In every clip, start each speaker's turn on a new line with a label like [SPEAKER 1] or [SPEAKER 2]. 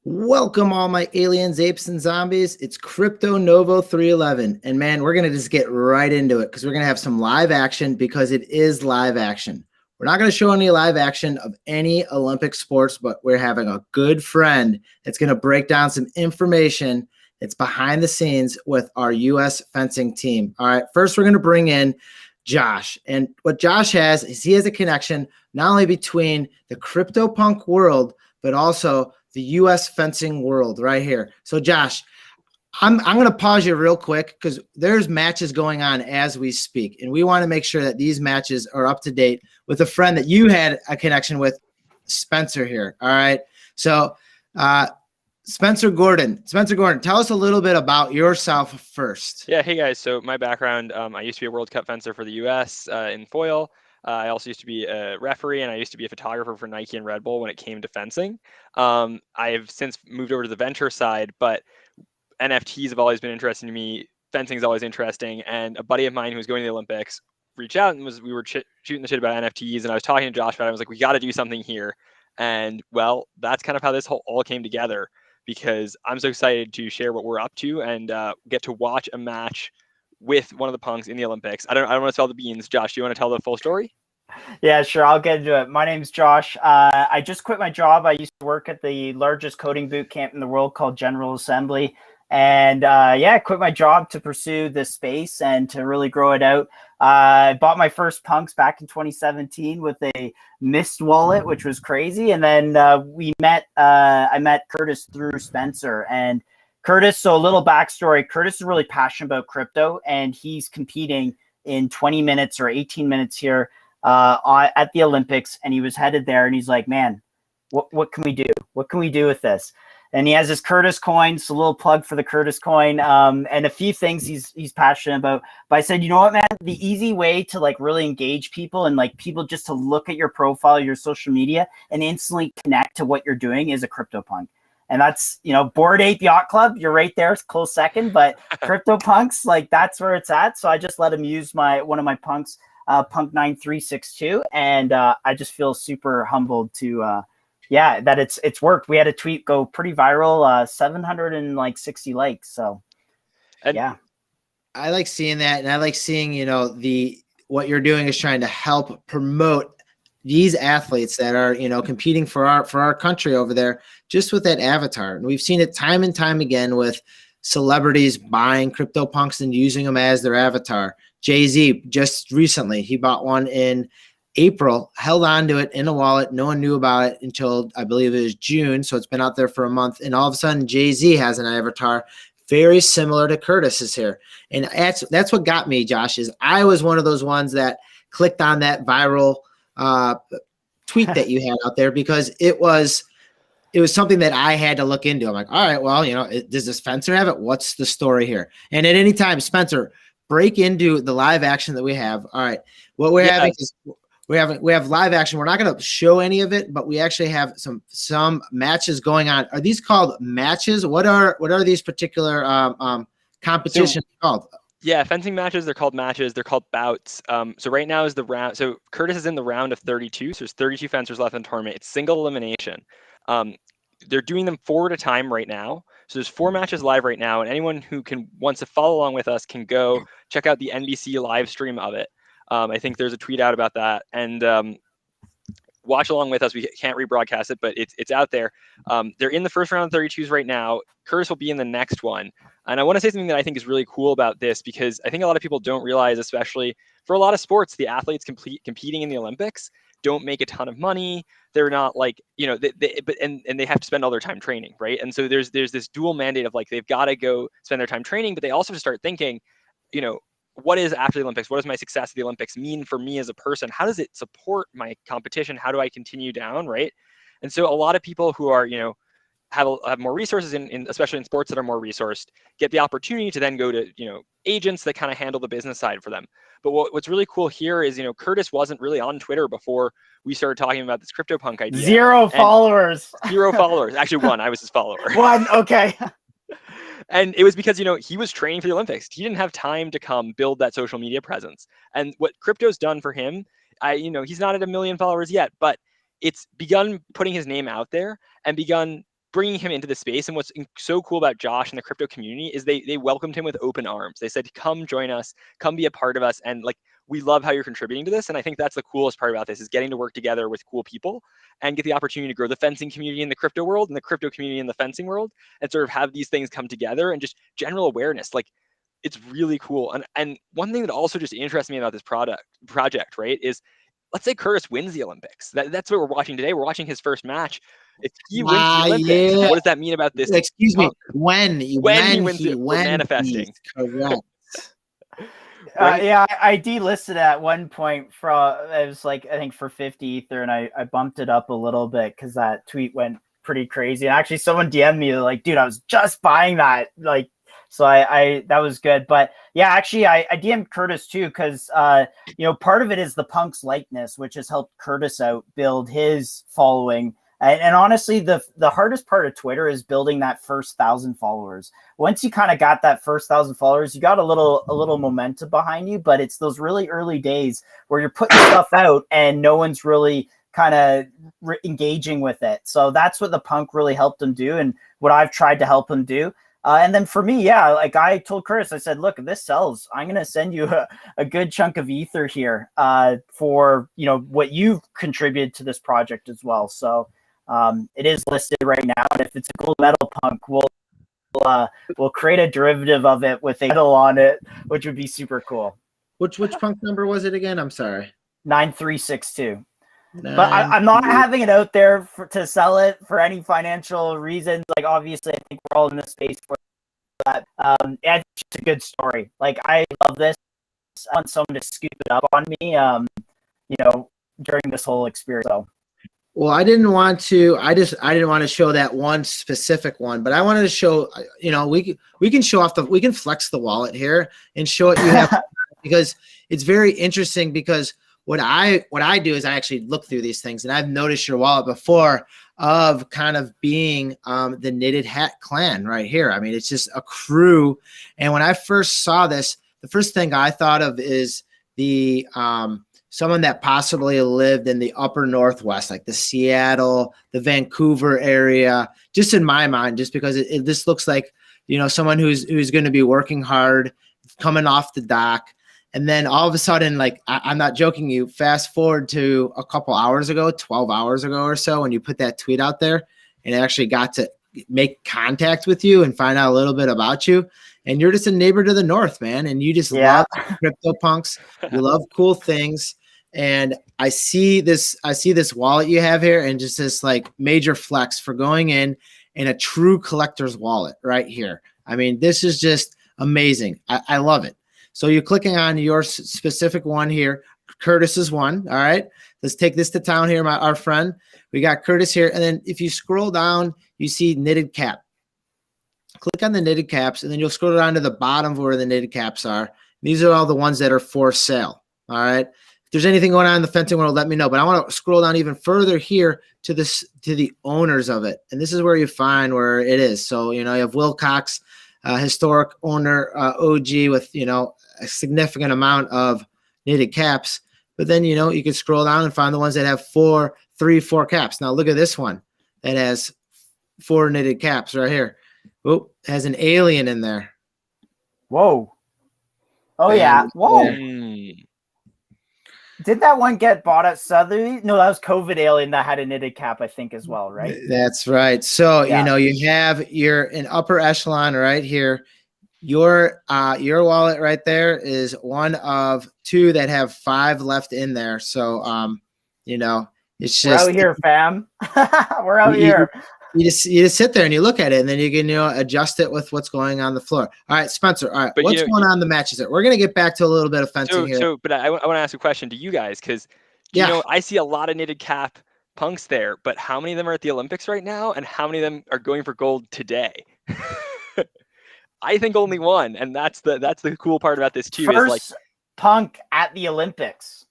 [SPEAKER 1] Welcome all my aliens, apes, and zombies. It's Crypto Novo 311. And man, we're going to just get right into it because we're going to have some live action because it is live action. We're not going to show any live action of any Olympic sports, but we're having a good friend that's going to break down some information that's behind the scenes with our U.S. fencing team. All right, first we're going to bring in Josh. And what Josh has is he has a connection not only between the CryptoPunk world, but also the U.S. fencing world right here. So Josh, I'm going to pause you real quick because there's matches going on as we speak. And we want to make sure that these matches are up to date with a friend that you had a connection with, Spencer here. All right. So Spencer Gordon, tell us a little bit about yourself first.
[SPEAKER 2] Yeah, hey guys. So my background, I used to be a World Cup fencer for the U.S. In foil. I also used to be a referee, and I used to be a photographer for Nike and Red Bull when it came to fencing. I've since moved over to the venture side, but NFTs have always been interesting to me. Fencing is always interesting, and a buddy of mine who was going to the Olympics reached out and we were shooting the shit about NFTs, and I was talking to Josh about it. I was like, we got to do something here, and well, that's kind of how this all came together. Because I'm so excited to share what we're up to and get to watch a match with one of the punks in the Olympics. I don't want to tell the beans. Josh, do you want to tell the full story?
[SPEAKER 3] Yeah, sure. I'll get into it. My name's Josh. I just quit my job. I used to work at the largest coding boot camp in the world called General Assembly. And I quit my job to pursue this space and to really grow it out. I bought my first punks back in 2017 with a Mist wallet, which was crazy. And then I met Curtis through Spencer. And Curtis, so a little backstory, Curtis is really passionate about crypto, and he's competing in 20 minutes or 18 minutes here at the Olympics. And he was headed there, and he's like, man, what can we do? What can we do with this? And he has his Curtis coin, so a little plug for the Curtis coin, and a few things he's passionate about. But I said, you know what, man, the easy way to like really engage people and like people just to look at your profile, your social media, and instantly connect to what you're doing is a CryptoPunk. And that's, Bored Ape Yacht Club, you're right there, it's close second, but CryptoPunks, like that's where it's at. So I just let him use one of my punks, Punk 9362, and I just feel super humbled to that it's worked. We had a tweet go pretty viral, 760 likes. So, yeah.
[SPEAKER 1] I like seeing that, and I like seeing, what you're doing is trying to help promote these athletes that are, competing for our country over there, just with that avatar. And we've seen it time and time again with celebrities buying CryptoPunks and using them as their avatar. Jay-Z just recently, he bought one in April, held on to it in a wallet. No one knew about it until I believe it was June. So it's been out there for a month. And all of a sudden, Jay-Z has an avatar very similar to Curtis's here. And that's what got me, Josh, is I was one of those ones that clicked on that viral tweet that you had out there because it was something that I had to look into. I'm like, all right, well, does this fencer have it? What's the story here? And at any time, Spencer, break into the live action that we have. All right. What we're having is we have live action. We're not going to show any of it, but we actually have some matches going on. Are these called matches? What are these particular competitions called?
[SPEAKER 2] Yeah, fencing matches. They're called matches. They're called bouts. So right now is the round. So Curtis is in the round of 32. So there's 32 fencers left in the tournament. It's single elimination. They're doing them 4 at a time right now. So there's 4 matches live right now, and anyone who wants to follow along with us can go check out the NBC live stream of it. I think there's a tweet out about that, and watch along with us. We can't rebroadcast it, but it's out there. They're in the first round of 32s right now. Curtis will be in the next one. And I want to say something that I think is really cool about this, because I think a lot of people don't realize, especially for a lot of sports, the athletes competing in the Olympics don't make a ton of money. They're not like, and they have to spend all their time training, right? And so there's this dual mandate of like, they've got to go spend their time training, but they also have to start thinking, what is after the Olympics? What does my success at the Olympics mean for me as a person? How does it support my competition? How do I continue down, right? And so a lot of people who are, have more resources especially in sports that are more resourced, get the opportunity to then go to, agents that kind of handle the business side for them. But what's really cool here is, Curtis wasn't really on Twitter before we started talking about this CryptoPunk idea.
[SPEAKER 3] Zero followers.
[SPEAKER 2] Actually, 1. I was his follower.
[SPEAKER 3] 1. Okay.
[SPEAKER 2] And it was because, he was training for the Olympics. He didn't have time to come build that social media presence. And what crypto's done for him, he's not at 1 million followers yet, but it's begun putting his name out there and begun bringing him into the space. And what's so cool about Josh and the crypto community is they welcomed him with open arms. They said, come join us, come be a part of us. And like, we love how you're contributing to this. And I think that's the coolest part about this, is getting to work together with cool people and get the opportunity to grow the fencing community in the crypto world and the crypto community in the fencing world, and sort of have these things come together and just general awareness. Like, it's really cool. And one thing that also just interests me about this project, right, is let's say Curtis wins the Olympics. That's what we're watching today. We're watching his first match. If he wins the Olympics, what does that mean about this?
[SPEAKER 1] Excuse me. When he wins it,
[SPEAKER 2] we're manifesting.
[SPEAKER 1] Correct.
[SPEAKER 2] Right?
[SPEAKER 3] Yeah, I delisted at one point from, it was like, I think for 50 Ether, and I bumped it up a little bit because that tweet went pretty crazy. And actually someone DM'd me like, dude, I was just buying that. Like, so I that was good. But yeah, actually I DM'd Curtis too, because you know, part of it is the Punk's likeness, which has helped Curtis out build his following. And honestly, the hardest part of Twitter is building that first 1,000 followers. Once you kind of got that first 1,000 followers, you got a little momentum behind you, but it's those really early days where you're putting stuff out and no one's really kind of engaging with it. So that's what the Punk really helped him do, and what I've tried to help him do. And then for me, yeah, like I told Curtis, I said, look, if this sells, I'm going to send you a good chunk of Ether here for, you know, what you've contributed to this project as well. So it is listed right now, and if it's a gold medal Punk, we'll create a derivative of it with a medal on it, which would be super cool.
[SPEAKER 1] Which Punk number was it again? I'm sorry.
[SPEAKER 3] 9362. But I'm not having it out there to sell it for any financial reasons. Like, obviously, I think we're all in this space for that. It's just a good story. Like, I love this. I want someone to scoop it up on me, you know, during this whole experience. So.
[SPEAKER 1] Well, I didn't want to show that one specific one, but I wanted to show, you know, we can show off we can flex the wallet here and show it you have because it's very interesting, because what I do is I actually look through these things, and I've noticed your wallet before of kind of being the Knitted Hat clan right here. I mean, it's just a crew. And when I first saw this, the first thing I thought of is the someone that possibly lived in the upper Northwest, like the Seattle, the Vancouver area, just in my mind, just because this looks like, you know, someone who's going to be working hard, coming off the dock. And then all of a sudden, like, I'm not joking you, fast forward to a couple hours ago, 12 hours ago or so, when you put that tweet out there and actually got to make contact with you and find out a little bit about you. And you're just a neighbor to the north, man. And you just love CryptoPunks. You love cool things. And I see this wallet you have here, and just this like major flex for going in a true collector's wallet right here. I mean, this is just amazing. I love it. So you're clicking on your specific one here. Curtis's one. All right. Let's take this to town here, our friend. We got Curtis here. And then if you scroll down, you see knitted cap. Click on the knitted caps, and then you'll scroll down to the bottom of where the knitted caps are. These are all the ones that are for sale. All right. If there's anything going on in the fencing world, let me know. But I want to scroll down even further here to the owners of it. And this is where you find where it is. So, you know, you have Wilcox, historic owner, OG with, you know, a significant amount of knitted caps. But then, you know, you can scroll down and find the ones that have 4 caps. Now look at this one that has 4 knitted caps right here. Oh, has an alien in there.
[SPEAKER 3] Whoa. Oh, and, yeah. Whoa. Did that one get bought at Sotheby's? No, that was COVID Alien that had a knitted cap, I think, as well, right?
[SPEAKER 1] That's right. So, yeah. You know, you have an upper echelon right here. Your wallet right there is one of 2 that have 5 left in there. So, you know, it's just
[SPEAKER 3] we're out here, fam. We're out here.
[SPEAKER 1] You just sit there and you look at it, and then you can, you know, adjust it with what's going on the floor. All right, Spencer. All right, but what's going on in the matches there? We're gonna get back to a little bit of fencing here.
[SPEAKER 2] So, but I want to ask a question to you guys, because you know, I see a lot of knitted cap punks there, but how many of them are at the Olympics right now, and how many of them are going for gold today? I think only one, and that's the cool part about this too.
[SPEAKER 3] First
[SPEAKER 2] is like
[SPEAKER 3] punk at the Olympics.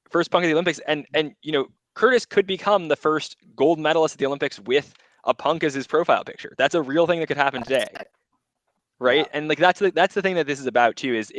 [SPEAKER 2] First punk at the Olympics, and you know, Curtis could become the first gold medalist at the Olympics with a punk as his profile picture. That's a real thing that could happen today, right? Yeah. And like that's the thing that this is about too. Is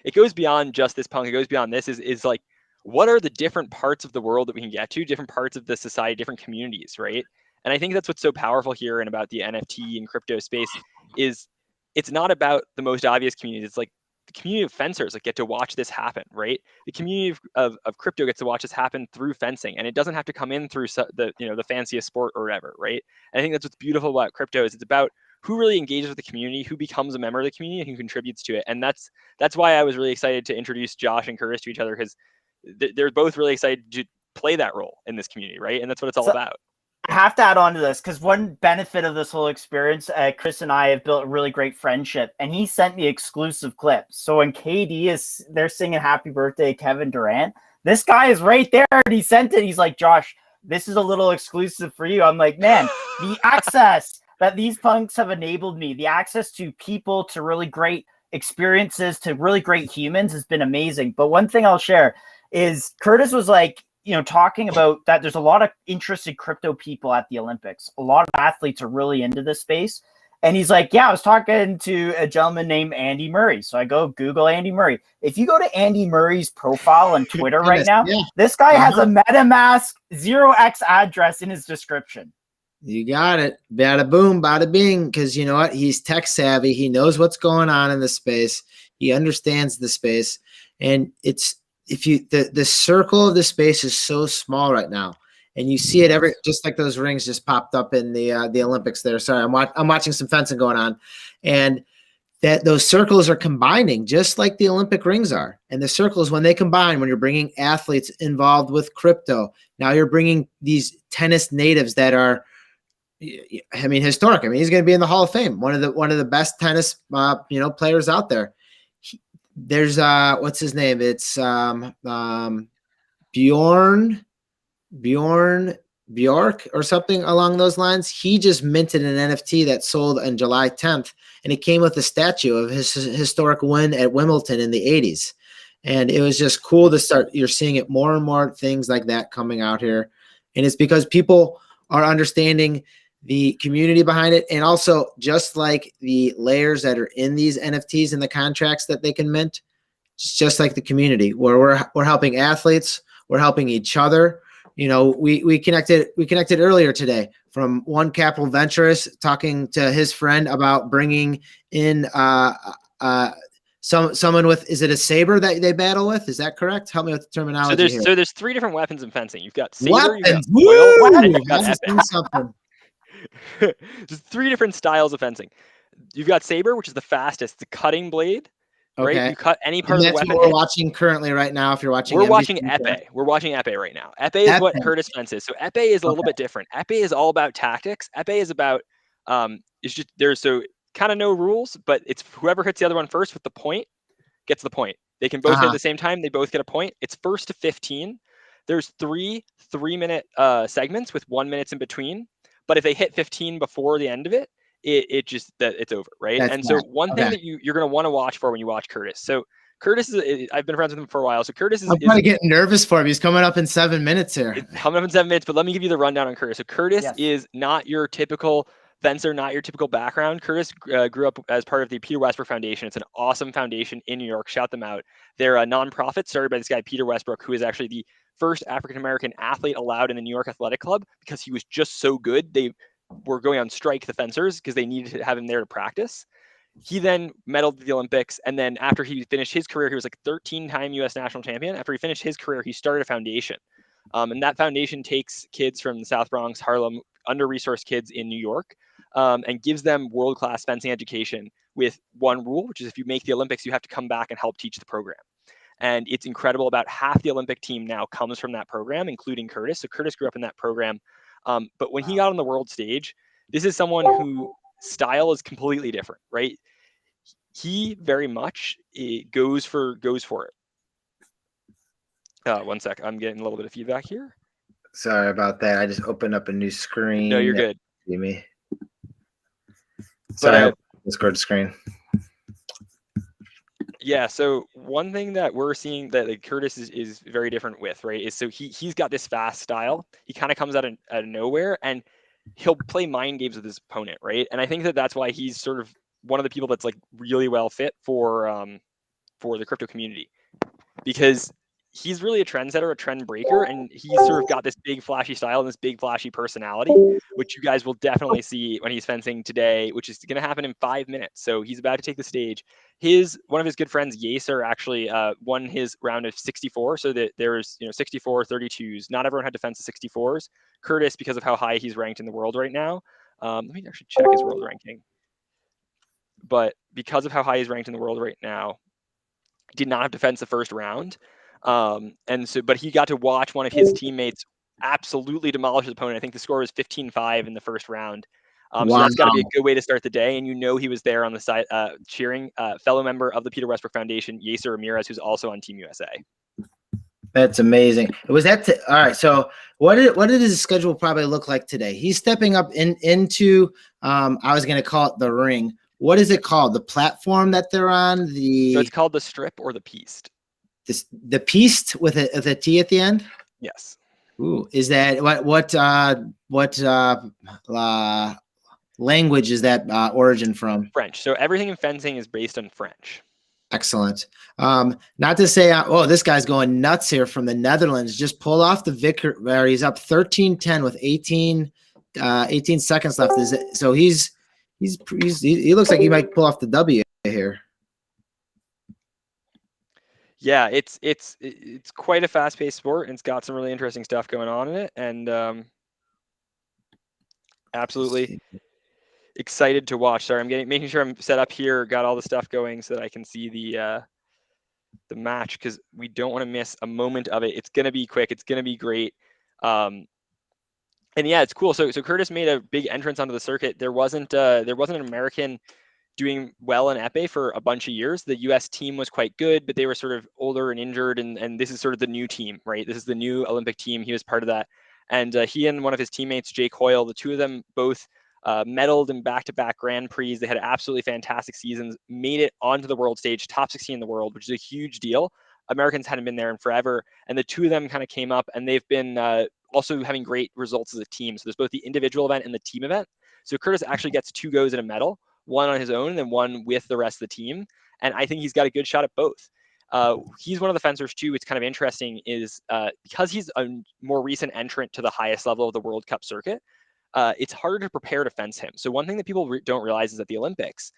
[SPEAKER 2] it goes beyond just this punk. It goes beyond this. Is like, what are the different parts of the world that we can get to, different parts of the society, different communities, right? And I think that's what's so powerful here and about the NFT and crypto space is it's not about the most obvious communities. It's like the community of fencers like get to watch this happen, right? The community of crypto gets to watch this happen through fencing, and it doesn't have to come in through the fanciest sport or whatever, right? And I think that's what's beautiful about crypto is it's about who really engages with the community, who becomes a member of the community, and who contributes to it. And that's why I was really excited to introduce Josh and Curtis to each other, because they're both really excited to play that role in this community, right? And that's what it's all about.
[SPEAKER 3] I have to add on to this because one benefit of this whole experience, Chris and I have built a really great friendship, and he sent me exclusive clips. So when they're singing "Happy Birthday, Kevin Durant," this guy is right there, and he sent it. He's like, "Josh, this is a little exclusive for you." I'm like, man, the access that these punks have enabled me, the access to people, to really great experiences, to really great humans has been amazing. But one thing I'll share is Curtis was like, talking about that there's a lot of interested crypto people at the Olympics. A lot of athletes are really into this space. And he's like, yeah, I was talking to a gentleman named Andy Murray. So I go Google Andy Murray. If you go to Andy Murray's profile on Twitter right now, this guy has a MetaMask 0x address in his description.
[SPEAKER 1] You got it. Bada boom, bada bing. Because you know what? He's tech savvy. He knows what's going on in the space. He understands the space. And the circle of the space is so small right now, and you see it just like those rings just popped up in the Olympics there. Sorry, I'm watching some fencing going on, and that those circles are combining just like the Olympic rings are. And the circles, when they combine, when you're bringing athletes involved with crypto, now you're bringing these tennis natives that are, historic. He's going to be in the Hall of Fame. One of the best tennis players out there. There's what's his name? It's Bjork or something along those lines. He just minted an NFT that sold on July 10th, and it came with a statue of his historic win at Wimbledon in the 80s. And it was just cool to start. You're seeing it more and more things like that coming out here, and it's because people are understanding the community behind it. And also, just like the layers that are in these NFTs and the contracts that they can mint, it's just like the community where we're helping athletes, we're helping each other. We connected earlier today from One Capital Ventures, talking to his friend about bringing in someone with, is it a saber that they battle with? Is that correct? Help me with the terminology.
[SPEAKER 2] So there's 3 different weapons in fencing. You've got saber,
[SPEAKER 1] weapons.
[SPEAKER 2] You've got foil, and you've got epic.
[SPEAKER 1] Something.
[SPEAKER 2] There's 3 different styles of fencing. You've got saber, which is the fastest, the cutting blade.
[SPEAKER 1] Okay.
[SPEAKER 2] Right, you cut any part of the weapon.
[SPEAKER 1] That's what we're watching currently right now. If you're watching,
[SPEAKER 2] we're watching epee. We're watching epee right now. Epee is what Curtis fences. So epee is a little bit different. Epee is all about tactics. Epee is about it's just there's so kind of no rules, but it's whoever hits the other one first with the point gets the point. They can both hit at the same time. They both get a point. It's first to 15. There's 3-minute segments with 1 minute in between. But if they hit 15 before the end of it, it's over, right? One thing that you're going to want to watch for when you watch Curtis. So Curtis I've been friends with him for a while. So Curtis
[SPEAKER 1] I'm kind of getting nervous for him. He's coming up in 7 minutes here.
[SPEAKER 2] Coming up in 7 minutes, but let me give you the rundown on Curtis. So Curtis is not your typical fencer, not your typical background. Curtis grew up as part of the Peter Westbrook Foundation. It's an awesome foundation in New York. Shout them out. They're a nonprofit started by this guy, Peter Westbrook, who is actually the first African-American athlete allowed in the New York Athletic Club because he was just so good. They were going on strike, the fencers, because they needed to have him there to practice. He then medaled at the Olympics, and then after he finished his career, he was like 13-time U.S. national champion. After he finished his career, he started a foundation, and that foundation takes kids from the South Bronx, Harlem, under-resourced kids in New York, and gives them world-class fencing education with one rule, which is if you make the Olympics, you have to come back and help teach the program. And it's incredible. About half the Olympic team now comes from that program, including Curtis. So Curtis grew up in that program. But when he got on the world stage, this is someone who style is completely different, right? He very much goes for it. 1 sec. I'm getting a little bit of feedback here.
[SPEAKER 1] Sorry about that. I just opened up a new screen.
[SPEAKER 2] No, you're good.
[SPEAKER 1] See me? Sorry, Discord screen.
[SPEAKER 2] Yeah, so one thing that we're seeing that Curtis is very different with, right, is so he's got this fast style. He kind of comes out of nowhere, and he'll play mind games with his opponent, right? And I think that's why he's sort of one of the people that's like really well fit for the crypto community, because he's really a trendsetter, a trend breaker, and he's sort of got this big flashy style and this big flashy personality, which you guys will definitely see when he's fencing today, which is going to happen in 5 minutes. So he's about to take the stage. One of his good friends, Yaser, actually won his round of 64. So that there's 64, 32s. Not everyone had to fence the 64s. Curtis, because of how high he's ranked in the world right now, let me actually check his world ranking. But because of how high he's ranked in the world right now, did not have to fence the first round. But he got to watch one of his teammates absolutely demolish his opponent. I think the score was 15-5 in the first round. So that's got to be a good way to start the day. And he was there on the side cheering, fellow member of the Peter Westbrook Foundation, Yaser Ramirez, who's also on Team USA.
[SPEAKER 1] That's amazing. Was that all right? So what did his schedule probably look like today? He's stepping up into I was going to call it the ring. What is it called? The platform that they're on?
[SPEAKER 2] So it's called the strip or the piste.
[SPEAKER 1] The piste with a T at the end?
[SPEAKER 2] Yes.
[SPEAKER 1] Ooh, is that what language is that origin from?
[SPEAKER 2] French. So everything in fencing is based on French.
[SPEAKER 1] Excellent. Not to say, this guy's going nuts here from the Netherlands. Just pulled off the victory. He's up 13-10 with 18 seconds left. So he looks like he might pull off the W here.
[SPEAKER 2] Yeah, it's quite a fast-paced sport, and it's got some really interesting stuff going on in it, and absolutely excited to watch. Sorry, I'm making sure I'm set up here, got all the stuff going so that I can see the match, because we don't want to miss a moment of it. It's gonna be quick. It's gonna be great. And yeah, it's cool. So Curtis made a big entrance onto the circuit. There wasn't an American doing well in épée for a bunch of years. The US team was quite good, but they were sort of older and injured, and this is sort of the new team, right? This is the new Olympic team. He was part of that. And he and one of his teammates, Jake Hoyle, the two of them both medaled in back-to-back Grand Prix. They had absolutely fantastic seasons, made it onto the world stage, top 16 in the world, which is a huge deal. Americans hadn't been there in forever. And the two of them kind of came up, and they've been also having great results as a team. So there's both the individual event and the team event. So Curtis actually gets 2 goes at a medal, one on his own and then one with the rest of the team. And I think he's got a good shot at both. He's one of the fencers too. It's kind of interesting is because he's a more recent entrant to the highest level of the World Cup circuit, it's harder to prepare to fence him. So one thing that people don't realize is at the Olympics,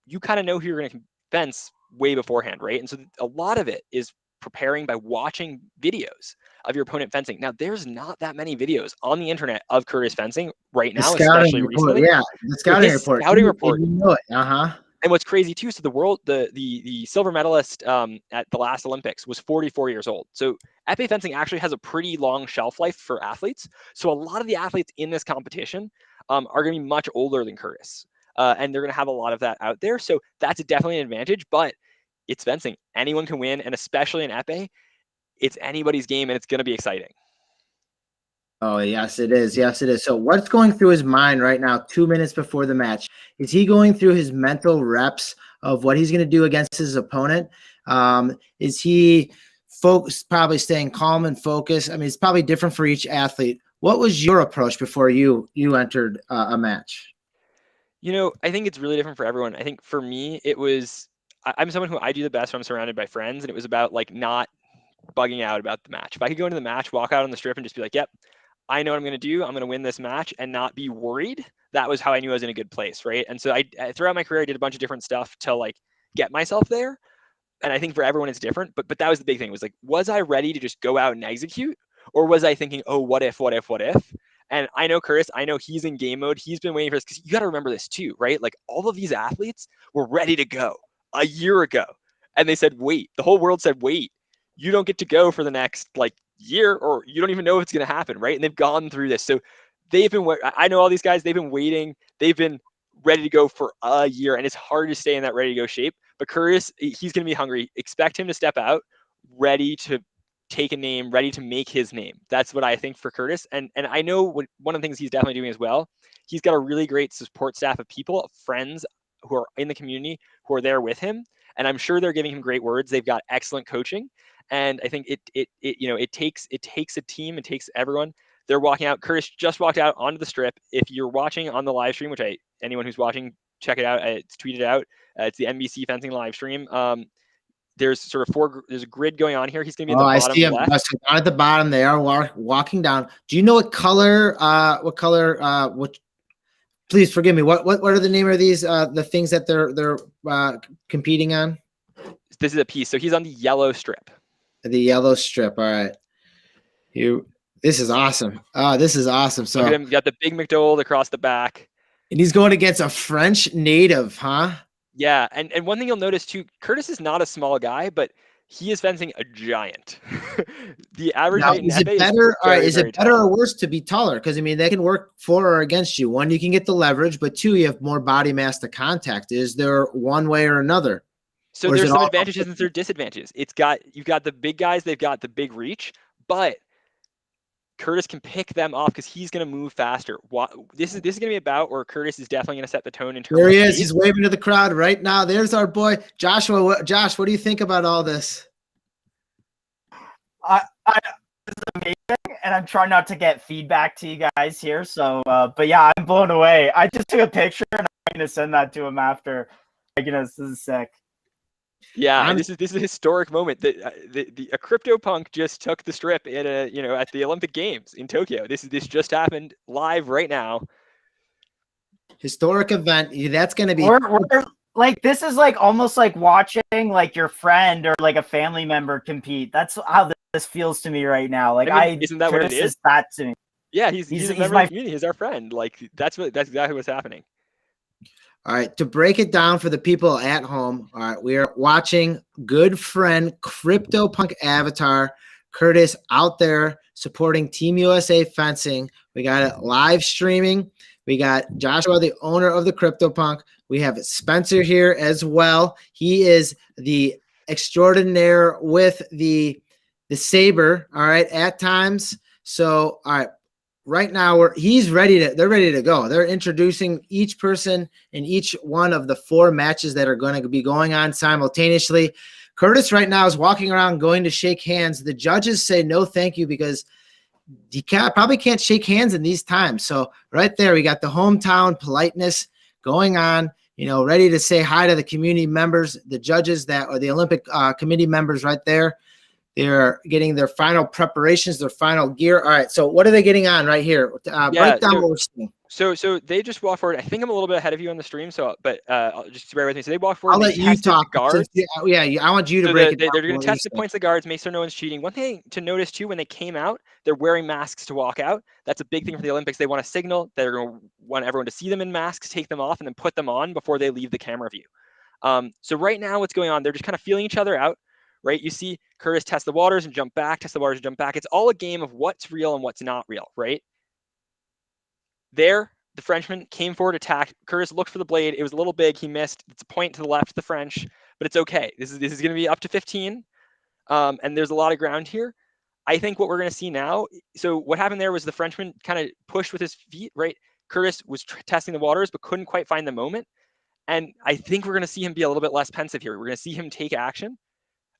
[SPEAKER 2] you kind of know who you're going to fence way beforehand, right? And so a lot of it is preparing by watching videos of your opponent fencing. Now, there's not that many videos on the internet of Curtis fencing right now, especially recently.
[SPEAKER 1] Yeah, the scouting report.
[SPEAKER 2] Scouting report.
[SPEAKER 1] You know it.
[SPEAKER 2] And what's crazy too, so the silver medalist at the last Olympics was 44 years old. So épée fencing actually has a pretty long shelf life for athletes. So a lot of the athletes in this competition are going to be much older than Curtis, and they're going to have a lot of that out there. So that's definitely an advantage. But it's fencing; anyone can win, and especially in épée, it's anybody's game, and it's going to be exciting.
[SPEAKER 1] Oh, yes, it is. Yes, it is. So what's going through his mind right now, 2 minutes before the match? Is he going through his mental reps of what he's going to do against his opponent? Is he focused, probably staying calm and focused? I mean, it's probably different for each athlete. What was your approach before you entered a match?
[SPEAKER 2] I think it's really different for everyone. I think for me, it was, I'm someone who I do the best when I'm surrounded by friends, and it was about like not bugging out about the match. If I could go into the match, walk out on the strip and just be like, yep, I know what I'm going to do. I'm going to win this match and not be worried. That was how I knew I was in a good place, right? And so I throughout my career, I did a bunch of different stuff to like get myself there. And I think for everyone it's different, but that was the big thing. It was like, was I ready to just go out and execute, or was I thinking, oh, what if? And I know Curtis, I know he's in game mode. He's been waiting for this, because you got to remember this too, right? Like all of these athletes were ready to go a year ago, and they said, wait. The whole world said, wait. You don't get to go for the next like year, or you don't even know if it's going to happen, right? And they've gone through this. So I know all these guys, they've been waiting. They've been ready to go for a year, and it's hard to stay in that ready to go shape. But Curtis, he's going to be hungry. Expect him to step out, ready to take a name, ready to make his name. That's what I think for Curtis. And I know one of the things he's definitely doing as well, he's got a really great support staff of people, friends who are in the community, who are there with him. And I'm sure they're giving him great words. They've got excellent coaching. And I think it takes a team, it takes everyone. They're walking out. Curtis just walked out onto the strip. If you're watching on the live stream, which anyone who's watching, check it out. It's tweeted out. It's the NBC fencing live stream. there's sort of there's a grid going on here. He's going to be in
[SPEAKER 1] Oh,
[SPEAKER 2] the
[SPEAKER 1] I
[SPEAKER 2] bottom
[SPEAKER 1] see him.
[SPEAKER 2] left.
[SPEAKER 1] So down at the bottom, they are walking down. Do you know what color? Please forgive me. What are the name of these? The things that they're competing on?
[SPEAKER 2] This is a piece. So he's on the yellow strip.
[SPEAKER 1] The yellow strip. All right. This is awesome. This is awesome. So
[SPEAKER 2] look at him. You got the big McDowell across the back.
[SPEAKER 1] And he's going against a French native, huh?
[SPEAKER 2] Yeah, and one thing you'll notice too, Curtis is not a small guy, but he is fencing a giant. The average height in
[SPEAKER 1] is it
[SPEAKER 2] Epee
[SPEAKER 1] better? Is it better
[SPEAKER 2] tall.
[SPEAKER 1] or worse to be taller? Because I mean, they can work for or against you. One, you can get the leverage, but two, you have more body mass to contact. Is there one way or another?
[SPEAKER 2] So there's some advantages and there's disadvantages. You've got the big guys, they've got the big reach, but Curtis can pick them off because he's going to move faster. This is going to be about where Curtis is definitely going to set the tone in terms
[SPEAKER 1] There he is.
[SPEAKER 2] Speed.
[SPEAKER 1] He's waving to the crowd right now. There's our boy Joshua. Josh, what do you think about all this?
[SPEAKER 3] This is amazing, and I'm trying not to get feedback to you guys here. So, but yeah, I'm blown away. I just took a picture, and I'm gonna send that to him after. My goodness, this is sick.
[SPEAKER 2] Yeah, and this is a historic moment. That a CryptoPunk just took the strip at at the Olympic Games in Tokyo. This just happened live right now.
[SPEAKER 1] Historic event. That's going to be.
[SPEAKER 3] We're like, this is like almost like watching like your friend or like a family member compete. That's how this feels to me right now. Like,
[SPEAKER 2] isn't that what it is?
[SPEAKER 3] That to me.
[SPEAKER 2] Yeah, he's a member of the community. He's our friend. Like that's exactly what's happening.
[SPEAKER 1] All right, to break it down for the people at home, all right, we are watching good friend CryptoPunk Avatar Curtis out there supporting Team USA fencing. We got it live streaming. We got Joshua, the owner of the CryptoPunk. We have Spencer here as well. He is the extraordinaire with the saber, all right, at times. So, all right. Right now, they're ready to go. They're introducing each person in each one of the 4 matches that are going to be going on simultaneously. Curtis right now is walking around going to shake hands. The judges say no thank you because you probably can't shake hands in these times. So right there, we got the hometown politeness going on, ready to say hi to the community members, the judges or the Olympic committee members right there. They're getting their final preparations, their final gear. All right, so what are they getting on right here? Break down what we're seeing.
[SPEAKER 2] So they just walk forward. I think I'm a little bit ahead of you on the stream, but just bear with me. So they walk forward.
[SPEAKER 1] I'll let you talk.
[SPEAKER 2] Guards.
[SPEAKER 1] I want you to break it down.
[SPEAKER 2] They're going to test the points of the guards, make sure no one's cheating. One thing to notice too, when they came out, they're wearing masks to walk out. That's a big thing for the Olympics. They want to signal. They're going to want everyone to see them in masks, take them off, and then put them on before they leave the camera view. So right now, what's going on? They're just kind of feeling each other out. Right, you see Curtis test the waters and jump back, test the waters and jump back. It's all a game of what's real and what's not real, right? There, the Frenchman came forward, attacked. Curtis looked for the blade. It was a little big. He missed. It's a point to the left of the French, but it's okay. This is going to be up to 15, and there's a lot of ground here. I think what we're going to see now. So what happened there was the Frenchman kind of pushed with his feet, right? Curtis was testing the waters, but couldn't quite find the moment. And I think we're going to see him be a little bit less pensive here. We're going to see him take action.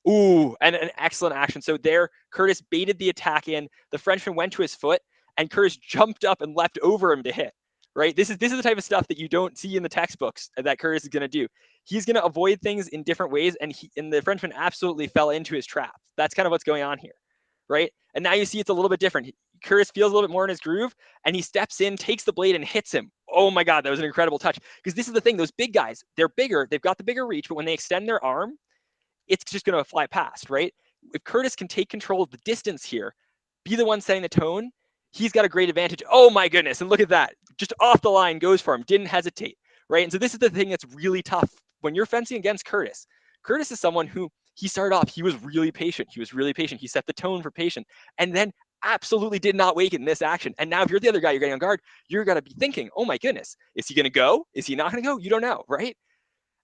[SPEAKER 2] Ooh, and an excellent action. So there, Curtis baited the attack in. The Frenchman went to his foot, and Curtis jumped up and leapt over him to hit. Right? This is the type of stuff that you don't see in the textbooks that Curtis is going to do. He's going to avoid things in different ways, and the Frenchman absolutely fell into his trap. That's kind of what's going on here, right? And now you see it's a little bit different. Curtis feels a little bit more in his groove, and he steps in, takes the blade, and hits him. Oh my God, that was an incredible touch. Because this is the thing, those big guys, they're bigger, they've got the bigger reach, but when they extend their arm, it's just going to fly past, right? If Curtis can take control of the distance here, be the one setting the tone, he's got a great advantage. Oh my goodness, and look at that. Just off the line, goes for him, didn't hesitate, right? And so this is the thing that's really tough. When you're fencing against Curtis, Curtis is someone who, he started off, he was really patient. He set the tone for patient, and then absolutely did not wake in this action. And now if you're the other guy, you're getting on guard, you're going to be thinking, oh my goodness, is he going to go? Is he not going to go? You don't know, right?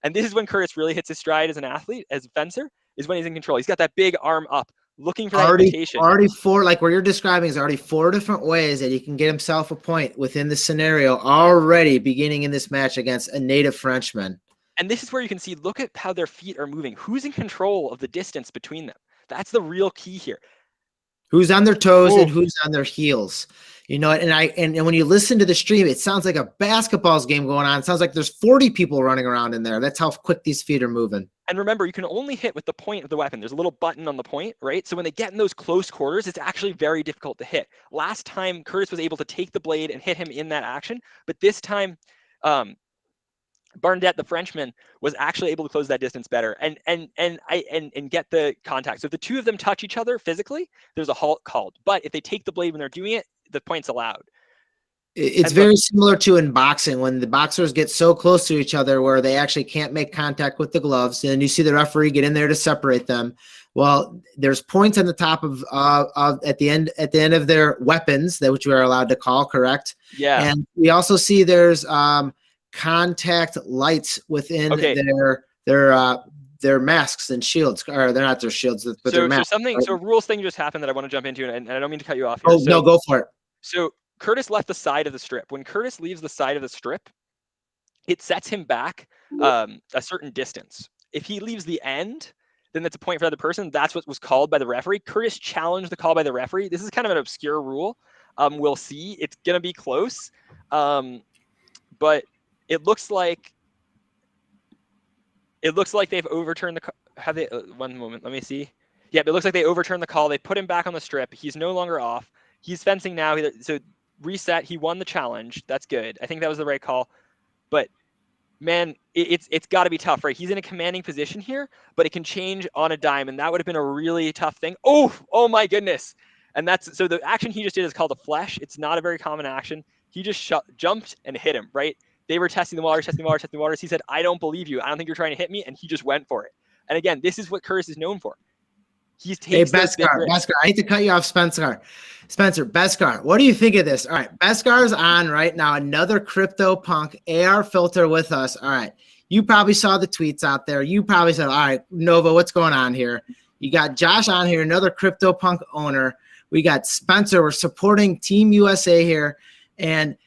[SPEAKER 2] And this is when Curtis really hits his stride as an athlete, as a fencer, is when he's in control. He's got that big arm up, looking for that invitation.
[SPEAKER 1] Already 4, like what you're describing is already 4 different ways that he can get himself a point within the scenario already beginning in this match against a native Frenchman.
[SPEAKER 2] And this is where you can see, look at how their feet are moving. Who's in control of the distance between them? That's the real key here.
[SPEAKER 1] Who's on their toes and who's on their heels. You know, and when you listen to the stream, it sounds like a basketball's game going on. It sounds like there's 40 people running around in there. That's how quick these feet are moving.
[SPEAKER 2] And remember, you can only hit with the point of the weapon. There's a little button on the point, right? So when they get in those close quarters, it's actually very difficult to hit. Last time, Curtis was able to take the blade and hit him in that action, but this time, Barnett, the Frenchman, was actually able to close that distance better and get the contact. So if the two of them touch each other physically, there's a halt called. But if they take the blade when they're doing it, the point's allowed.
[SPEAKER 1] It's very similar to in boxing when the boxers get so close to each other where they actually can't make contact with the gloves, and you see the referee get in there to separate them. Well, there's points on the top of at the end of their weapons that which we are allowed to call, correct?
[SPEAKER 2] Yeah.
[SPEAKER 1] And we also see there's contact lights within their masks and shields, or they're not their shields, but their masks.
[SPEAKER 2] So a rules thing just happened that I want to jump into, and I don't mean to cut you off here.
[SPEAKER 1] Oh, no, go for it.
[SPEAKER 2] So Curtis left the side of the strip. When Curtis leaves the side of the strip, it sets him back a certain distance. If he leaves the end, then that's a point for the other person. That's what was called by the referee. Curtis challenged the call by the referee. This is kind of an obscure rule. We'll see. It's going to be close. But it looks like they've overturned the have they one moment, let me see. Yeah, but it looks like they overturned the call. They put him back on the strip. He's no longer off. He's fencing now. So reset. He won the challenge. That's good. I think that was the right call. But man, it's got to be tough, right? He's in a commanding position here, but it can change on a dime, and that would have been a really tough thing. Oh my goodness! And so the action he just did is called a flesh. It's not a very common action. He just jumped and hit him, right? They were testing the waters. He said, "I don't believe you. I don't think you're trying to hit me," and he just went for it. And again, this is what Curtis is known for.
[SPEAKER 1] Hey, Beskar, I hate to cut you off, Spencer, Beskar, what do you think of this? All right, Beskar's on right now, another CryptoPunk AR filter with us. All right, you probably saw the tweets out there. You probably said, all right, Nova, what's going on here? You got Josh on here, another CryptoPunk owner. We got Spencer. We're supporting Team USA here. And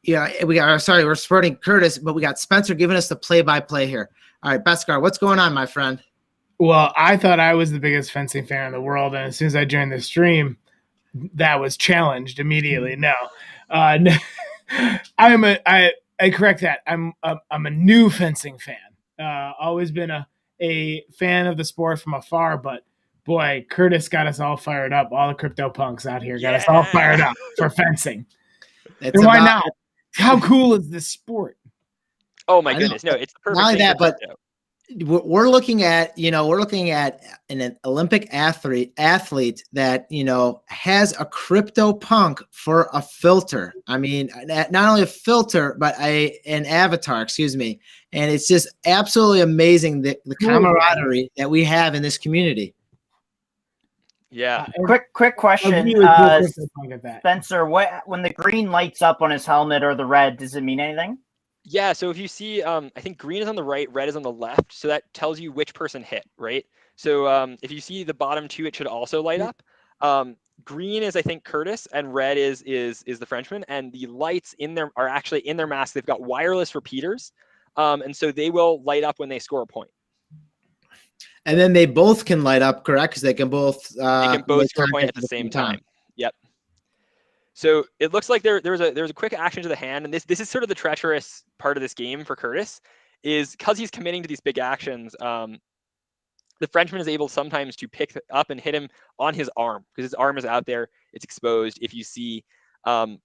[SPEAKER 1] we're supporting Curtis, but we got Spencer giving us the play-by-play here. All right, Beskar, what's going on, my friend?
[SPEAKER 4] Well, I thought I was the biggest fencing fan in the world, and as soon as I joined the stream, that was challenged immediately. No, I correct that. I'm a new fencing fan. Always been a fan of the sport from afar, but boy, Curtis got us all fired up. All the CryptoPunks out here got us all fired up for fencing. And why not? How cool is this sport?
[SPEAKER 2] Oh my goodness! No, it's the perfect.
[SPEAKER 1] Not only that, but we're looking at an Olympic athlete that has a CryptoPunk for a filter. I mean, not only a filter, but an avatar. Excuse me. And it's just absolutely amazing the camaraderie that we have in this community.
[SPEAKER 2] Yeah.
[SPEAKER 3] Quick question,
[SPEAKER 4] really
[SPEAKER 3] Spencer. When the green lights up on his helmet or the red, does it mean anything?
[SPEAKER 2] Yeah, so if you see, I think green is on the right, red is on the left, so that tells you which person hit, right? So if you see the bottom two, it should also light up. Green is, I think, Curtis, and red is the Frenchman, and the lights are actually in their mask. They've got wireless repeaters, and so they will light up when they score a point.
[SPEAKER 1] And then they both can light up, correct? Because they can both
[SPEAKER 2] score a point at the same time. Yep. So it looks like there was a quick action to the hand, and this is sort of the treacherous part of this game for Curtis, is because he's committing to these big actions. The Frenchman is able sometimes to pick up and hit him on his arm because his arm is out there, it's exposed. If you see, but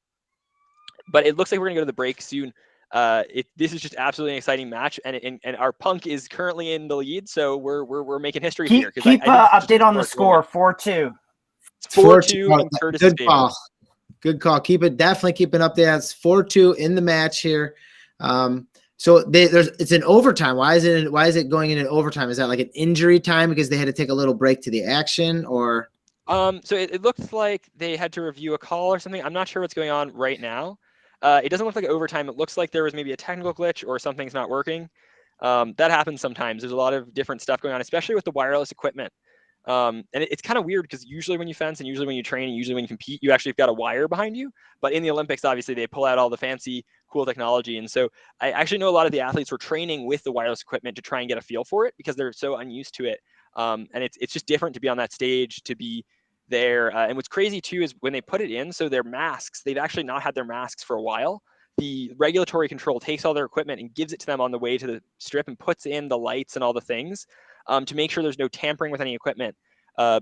[SPEAKER 2] it looks like we're gonna go to the break soon. This is just absolutely an exciting match, and our Punk is currently in the lead, so we're making history here.
[SPEAKER 3] Keep update on the score, 4-2.
[SPEAKER 2] 4-2 in Curtis' favor.
[SPEAKER 1] Good call. Definitely keep an update. It's 4-2 in the match here. So it's an overtime. Why is it going into overtime? Is that like an injury time because they had to take a little break to the action, or?
[SPEAKER 2] So it looks like they had to review a call or something. I'm not sure what's going on right now. It doesn't look like overtime. It looks like there was maybe a technical glitch or something's not working. That happens sometimes. There's a lot of different stuff going on, especially with the wireless equipment. And it's kind of weird because usually when you fence and usually when you train and usually when you compete, you actually have got a wire behind you. But in the Olympics, obviously, they pull out all the fancy, cool technology. And so I actually know a lot of the athletes were training with the wireless equipment to try and get a feel for it because they're so unused to it. And it's just different to be on that stage, to be there. And what's crazy too is when they put it in, so their masks, they've actually not had their masks for a while. The regulatory control takes all their equipment and gives it to them on the way to the strip and puts in the lights and all the things to make sure there's no tampering with any equipment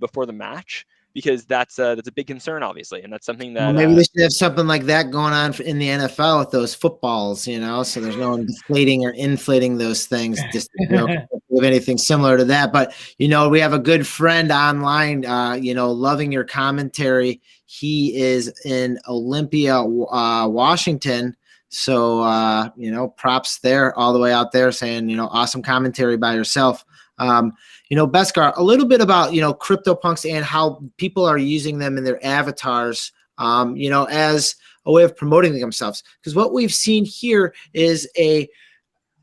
[SPEAKER 2] before the match, because that's a big concern, obviously, and that's something that
[SPEAKER 1] maybe they should have something like that going on in the NFL with those footballs, you know, so there's no one deflating or inflating those things. Just, you know, with anything similar to that. But you know, we have a good friend online, you know, loving your commentary. He is in Olympia, Washington. So you know, props there, all the way out there, saying, you know, awesome commentary by yourself. You know, Beskar, a little bit about, you know, CryptoPunks and how people are using them in their avatars, you know, as a way of promoting themselves. Because what we've seen here is a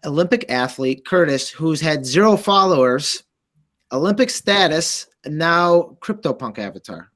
[SPEAKER 1] Olympic athlete, Curtis, who's had 0 followers, Olympic status, and now CryptoPunk avatar.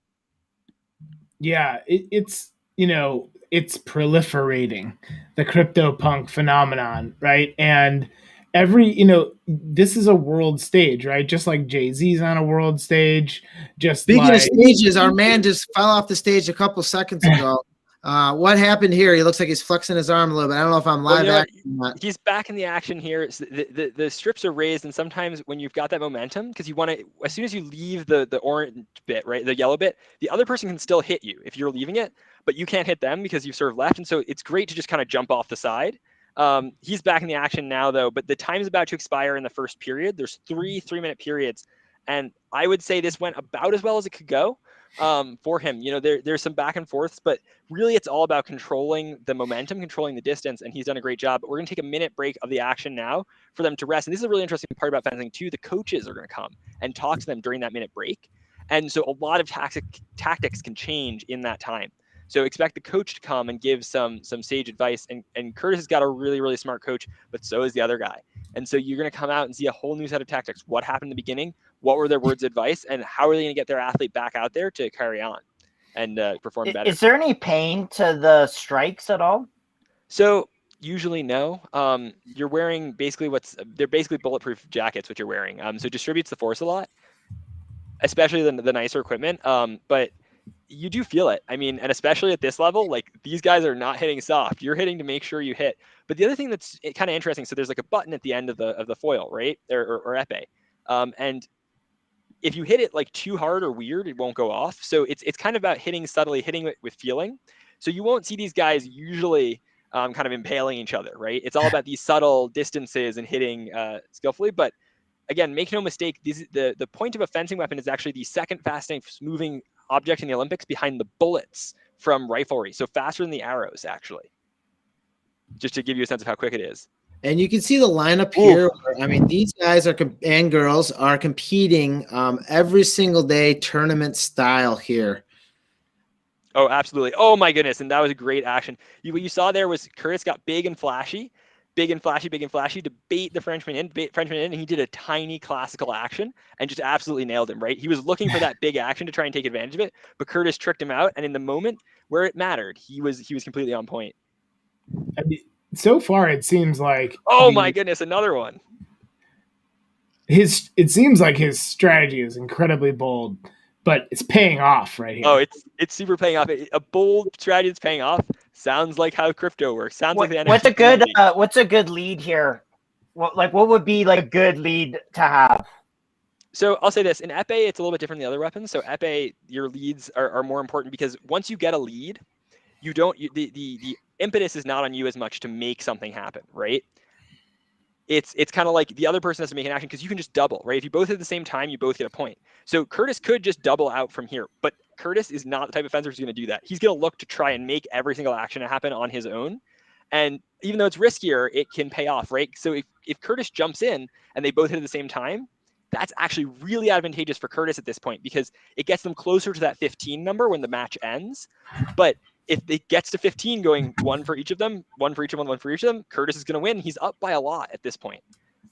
[SPEAKER 4] Yeah, it's, you know, it's proliferating, the CryptoPunk phenomenon, right? And you know, this is a world stage, right? Just like Jay-Z's on a world stage. Just
[SPEAKER 1] Speaking
[SPEAKER 4] like
[SPEAKER 1] of stages, our man just fell off the stage a couple seconds ago. What happened here? He looks like he's flexing his arm a little bit. I don't know if I'm live.
[SPEAKER 2] Well, you know, he's back in the action here. So the strips are raised, and sometimes when you've got that momentum, because you want to, as soon as you leave the orange bit, right, the yellow bit, the other person can still hit you if you're leaving it, but you can't hit them because you've sort of left. And so it's great to just kind of jump off the side. He's back in the action now, though, but the time's about to expire in the first period. There's 3 3-minute periods, and I would say this went about as well as it could go for him. You know, there's some back and forths, but really it's all about controlling the momentum, controlling the distance, and he's done a great job. But we're going to take a minute break of the action now for them to rest. And this is a really interesting part about fencing too. The coaches are going to come and talk to them during that minute break. And so a lot of tactics can change in that time. So expect the coach to come and give some sage advice. And Curtis has got a really, really smart coach, but so is the other guy. And so you're going to come out and see a whole new set of tactics. What happened in the beginning? What were their words of advice? And how are they going to get their athlete back out there to carry on and perform better?
[SPEAKER 3] Is there any pain to the strikes at all?
[SPEAKER 2] So usually no. You're wearing basically they're basically bulletproof jackets, what you're wearing. So it distributes the force a lot, especially the nicer equipment. But you do feel it. I mean, and especially at this level, like these guys are not hitting soft. You're hitting to make sure you hit. But the other thing that's kind of interesting, so there's like a button at the end of the foil, right? Or epee. And if you hit it like too hard or weird, it won't go off. So it's kind of about hitting subtly, hitting it with feeling. So you won't see these guys usually kind of impaling each other, right? It's all about these subtle distances and hitting skillfully. But again, make no mistake, the point of a fencing weapon is actually the second fastest moving object in the Olympics behind the bullets from riflery. So faster than the arrows, actually. Just to give you a sense of how quick it is.
[SPEAKER 1] And you can see the lineup here. I mean, these guys and girls are competing every single day, tournament style here.
[SPEAKER 2] Oh, absolutely. Oh my goodness. And that was a great action. What you saw there was Curtis got big and flashy to bait the Frenchman in, and he did a tiny classical action and just absolutely nailed him, right? He was looking for that big action to try and take advantage of it, but Curtis tricked him out, and in the moment where it mattered, he was completely on point.
[SPEAKER 4] I mean, so far it seems like
[SPEAKER 2] my goodness, another one.
[SPEAKER 4] It seems like his strategy is incredibly bold, but it's paying off right here.
[SPEAKER 2] Oh, it's super paying off. A bold strategy that's paying off. Sounds like how crypto works. Sounds like the NFT.
[SPEAKER 3] What's a good lead here? What would be like a good lead to have?
[SPEAKER 2] So I'll say this: in epee, it's a little bit different than the other weapons. So epee, your leads are more important because once you get a lead, the impetus is not on you as much to make something happen, right? It's kind of like the other person has to make an action because you can just double, right? If you both hit at the same time, you both get a point. So Curtis could just double out from here, but Curtis is not the type of fencer who's going to do that. He's going to look to try and make every single action happen on his own. And even though it's riskier, it can pay off, right? So if Curtis jumps in and they both hit at the same time, that's actually really advantageous for Curtis at this point because it gets them closer to that 15 number when the match ends. But if it gets to 15 going one for each of them, one for each of them, Curtis is going to win. He's up by a lot at this point.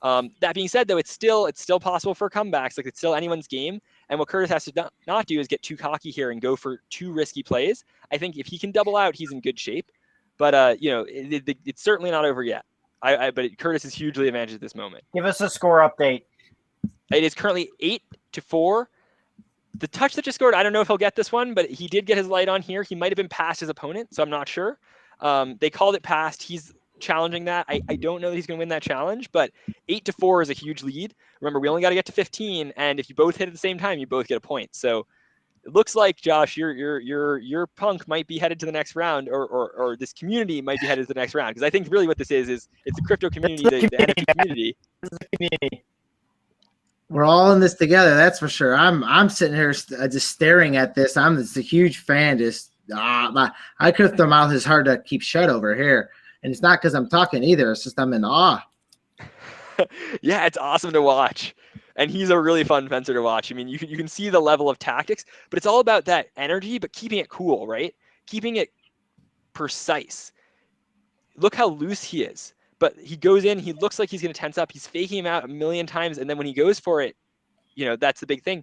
[SPEAKER 2] That being said, though, it's still possible for comebacks. Like it's still anyone's game. And what Curtis has to not do is get too cocky here and go for too risky plays. I think if he can double out, he's in good shape. But it's certainly not over yet. But Curtis is hugely advantaged at this moment.
[SPEAKER 3] Give us a score update.
[SPEAKER 2] It is currently 8-4 The touch that just scored, I don't know if he'll get this one, but he did get his light on here. He might have been past his opponent, so I'm not sure. They called it past. He's challenging that. I don't know that he's going to win that challenge, but 8-4 is a huge lead. Remember, we only got to get to 15, and if you both hit at the same time, you both get a point. So it looks like, Josh, your punk might be headed to the next round, or this community might be headed to the next round. Because I think really what this is it's the crypto community, the NFT community.
[SPEAKER 1] We're all in this together, that's for sure. I'm sitting here just staring at this. I'm just a huge fan. Just my crypto mouth is hard to keep shut over here, and it's not because I'm talking either. It's just I'm in awe.
[SPEAKER 2] Yeah, it's awesome to watch, and he's a really fun fencer to watch. I mean, you can see the level of tactics, but it's all about that energy, but keeping it cool, right? Keeping it precise. Look how loose he is. But he goes in, he looks like he's going to tense up. He's faking him out a million times. And then when he goes for it, that's the big thing.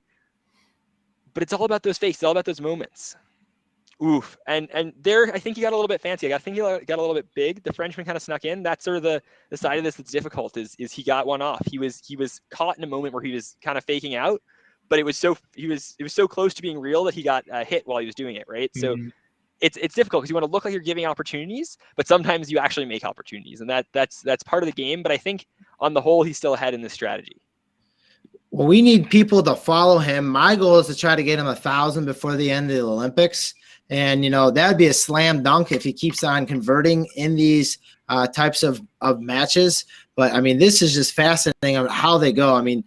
[SPEAKER 2] But it's all about those fakes. It's all about those moments. Oof. And there, I think he got a little bit fancy. I think he got a little bit big. The Frenchman kind of snuck in. That's sort of the side of this that's difficult is he got one off. He was caught in a moment where he was kind of faking out, but it was so close to being real that he got hit while he was doing it, right? So it's difficult because you want to look like you're giving opportunities, but sometimes you actually make opportunities, and that's part of the game. But I think on the whole, he's still ahead in this strategy.
[SPEAKER 1] Well, we need people to follow him. My goal is to try to get him 1,000 before the end of the Olympics. And, that would be a slam dunk if he keeps on converting in these types of matches. But, I mean, this is just fascinating on how they go. I mean,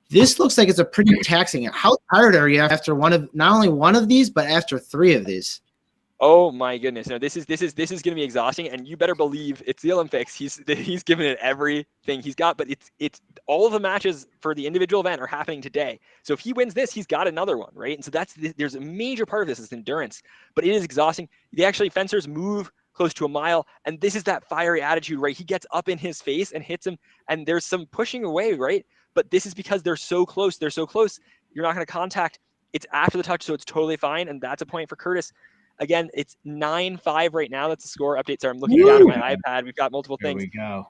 [SPEAKER 1] this looks like it's a pretty taxing. How tired are you after not only one of these, but after 3 of these?
[SPEAKER 2] Oh my goodness! No, this is going to be exhausting, and you better believe it's the Olympics. He's given it everything he's got, but it's all of the matches for the individual event are happening today. So if he wins this, he's got another one, right? And so there's a major part of this is endurance, but it is exhausting. Fencers move close to a mile, and this is that fiery attitude, right? He gets up in his face and hits him, and there's some pushing away, right? But this is because they're so close. They're so close. You're not going to contact. It's after the touch, so it's totally fine, and that's a point for Curtis. Again, it's 9-5 right now. That's the score update. So I'm looking down at my iPad. We've got multiple things.
[SPEAKER 4] There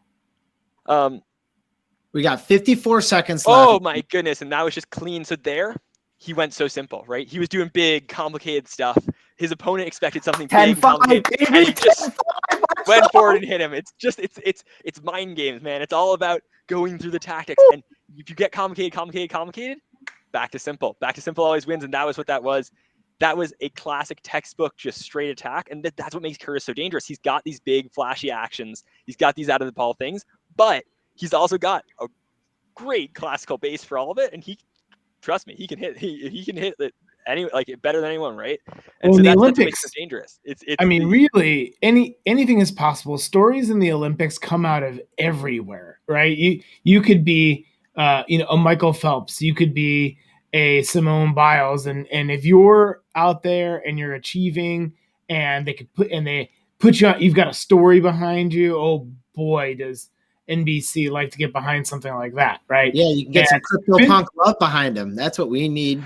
[SPEAKER 4] we go.
[SPEAKER 1] We got 54 seconds left.
[SPEAKER 2] Oh my goodness. And that was just clean. So there, he went so simple, right? He was doing big, complicated stuff. His opponent expected something big and complicated, and he just went forward and hit him. It's mind games, man. It's all about going through the tactics. And if you get complicated, back to simple. Back to simple always wins. And that was what that was. That was a classic textbook, just straight attack. And that's what makes Curtis so dangerous. He's got these big flashy actions. He's got these out of the ball things, but he's also got a great classical base for all of it. And trust me, he can hit it better than anyone, right? And
[SPEAKER 4] well,
[SPEAKER 2] so
[SPEAKER 4] the
[SPEAKER 2] that's
[SPEAKER 4] Olympics,
[SPEAKER 2] what makes it dangerous.
[SPEAKER 4] Really, anything is possible. Stories in the Olympics come out of everywhere, right? You could be, a Michael Phelps. You could be a Simone Biles, and if you're out there and you're achieving, and they put you on, you've got a story behind you. Oh boy, does NBC like to get behind something like that, right?
[SPEAKER 1] Yeah, you can get some CryptoPunk love behind him. That's what we need.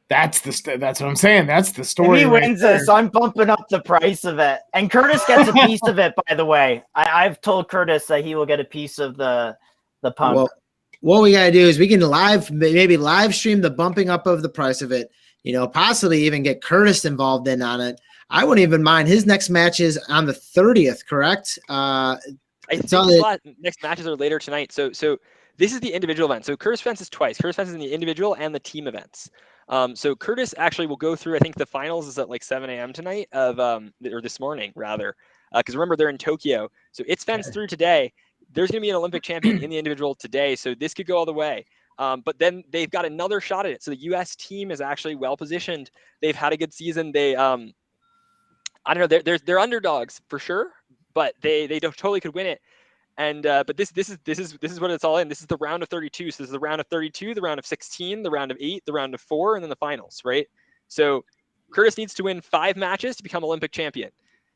[SPEAKER 4] That's what I'm saying. That's the story.
[SPEAKER 3] If he wins this, I'm bumping up the price of it, and Curtis gets a piece of it. By the way, I've told Curtis that he will get a piece of the punk.
[SPEAKER 1] Well, what we got to do is we can maybe live stream the bumping up of the price of it, possibly even get Curtis involved in on it. I wouldn't even mind. His next match is on the 30th, correct?
[SPEAKER 2] I think the next matches are later tonight. So this is the individual event. So Curtis fences twice. Curtis fences in the individual and the team events. So Curtis actually will go through, I think the finals is at like 7 a.m. tonight or this morning rather. Because remember, they're in Tokyo. So it's fenced through today. There's going to be an Olympic champion in the individual today, so this could go all the way. But then they've got another shot at it. So the U.S. team is actually well positioned. They've had a good season. They, I don't know, they're underdogs for sure, but they totally could win it. And but this is what it's all in. This is the round of 32. So this is the round of 32, the round of 16, the round of 8, the round of 4, and then the finals, right? So Curtis needs to win 5 matches to become Olympic champion.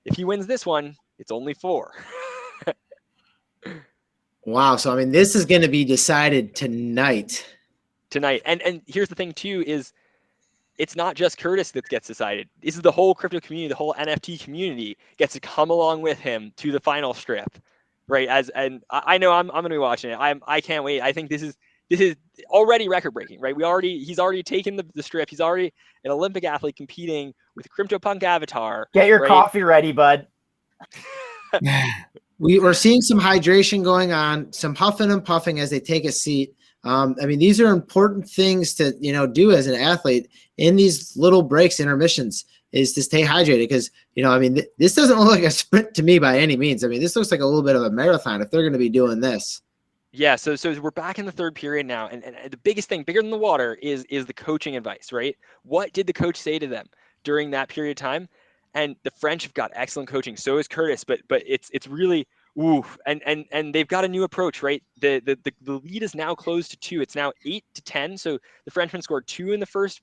[SPEAKER 2] If he wins this one, it's only 4.
[SPEAKER 1] Wow. So, I mean, this is going to be decided tonight.
[SPEAKER 2] And here's the thing too, is it's not just Curtis that gets decided. This is the whole crypto community, the whole NFT community gets to come along with him to the final strip, right? And I know I'm going to be watching it. I can't wait. I think this this is already record breaking, right? He's already taken the strip. He's already an Olympic athlete competing with a CryptoPunk avatar.
[SPEAKER 3] Get your
[SPEAKER 2] right?
[SPEAKER 3] coffee ready, bud.
[SPEAKER 1] We're seeing some hydration going on, some huffing and puffing as they take a seat. I mean, these are important things to, do as an athlete in these little breaks, intermissions, is to stay hydrated. Because, I mean, this doesn't look like a sprint to me by any means. I mean, this looks like a little bit of a marathon if they're going to be doing this.
[SPEAKER 2] Yeah, so we're back in the third period now, and the biggest thing, bigger than the water, is the coaching advice, right? What did the coach say to them during that period of time? And the French have got excellent coaching. So is Curtis, but it's really and they've got a new approach, right? The lead is now closed to 2. It's now 8-10. So the Frenchman scored 2 in the first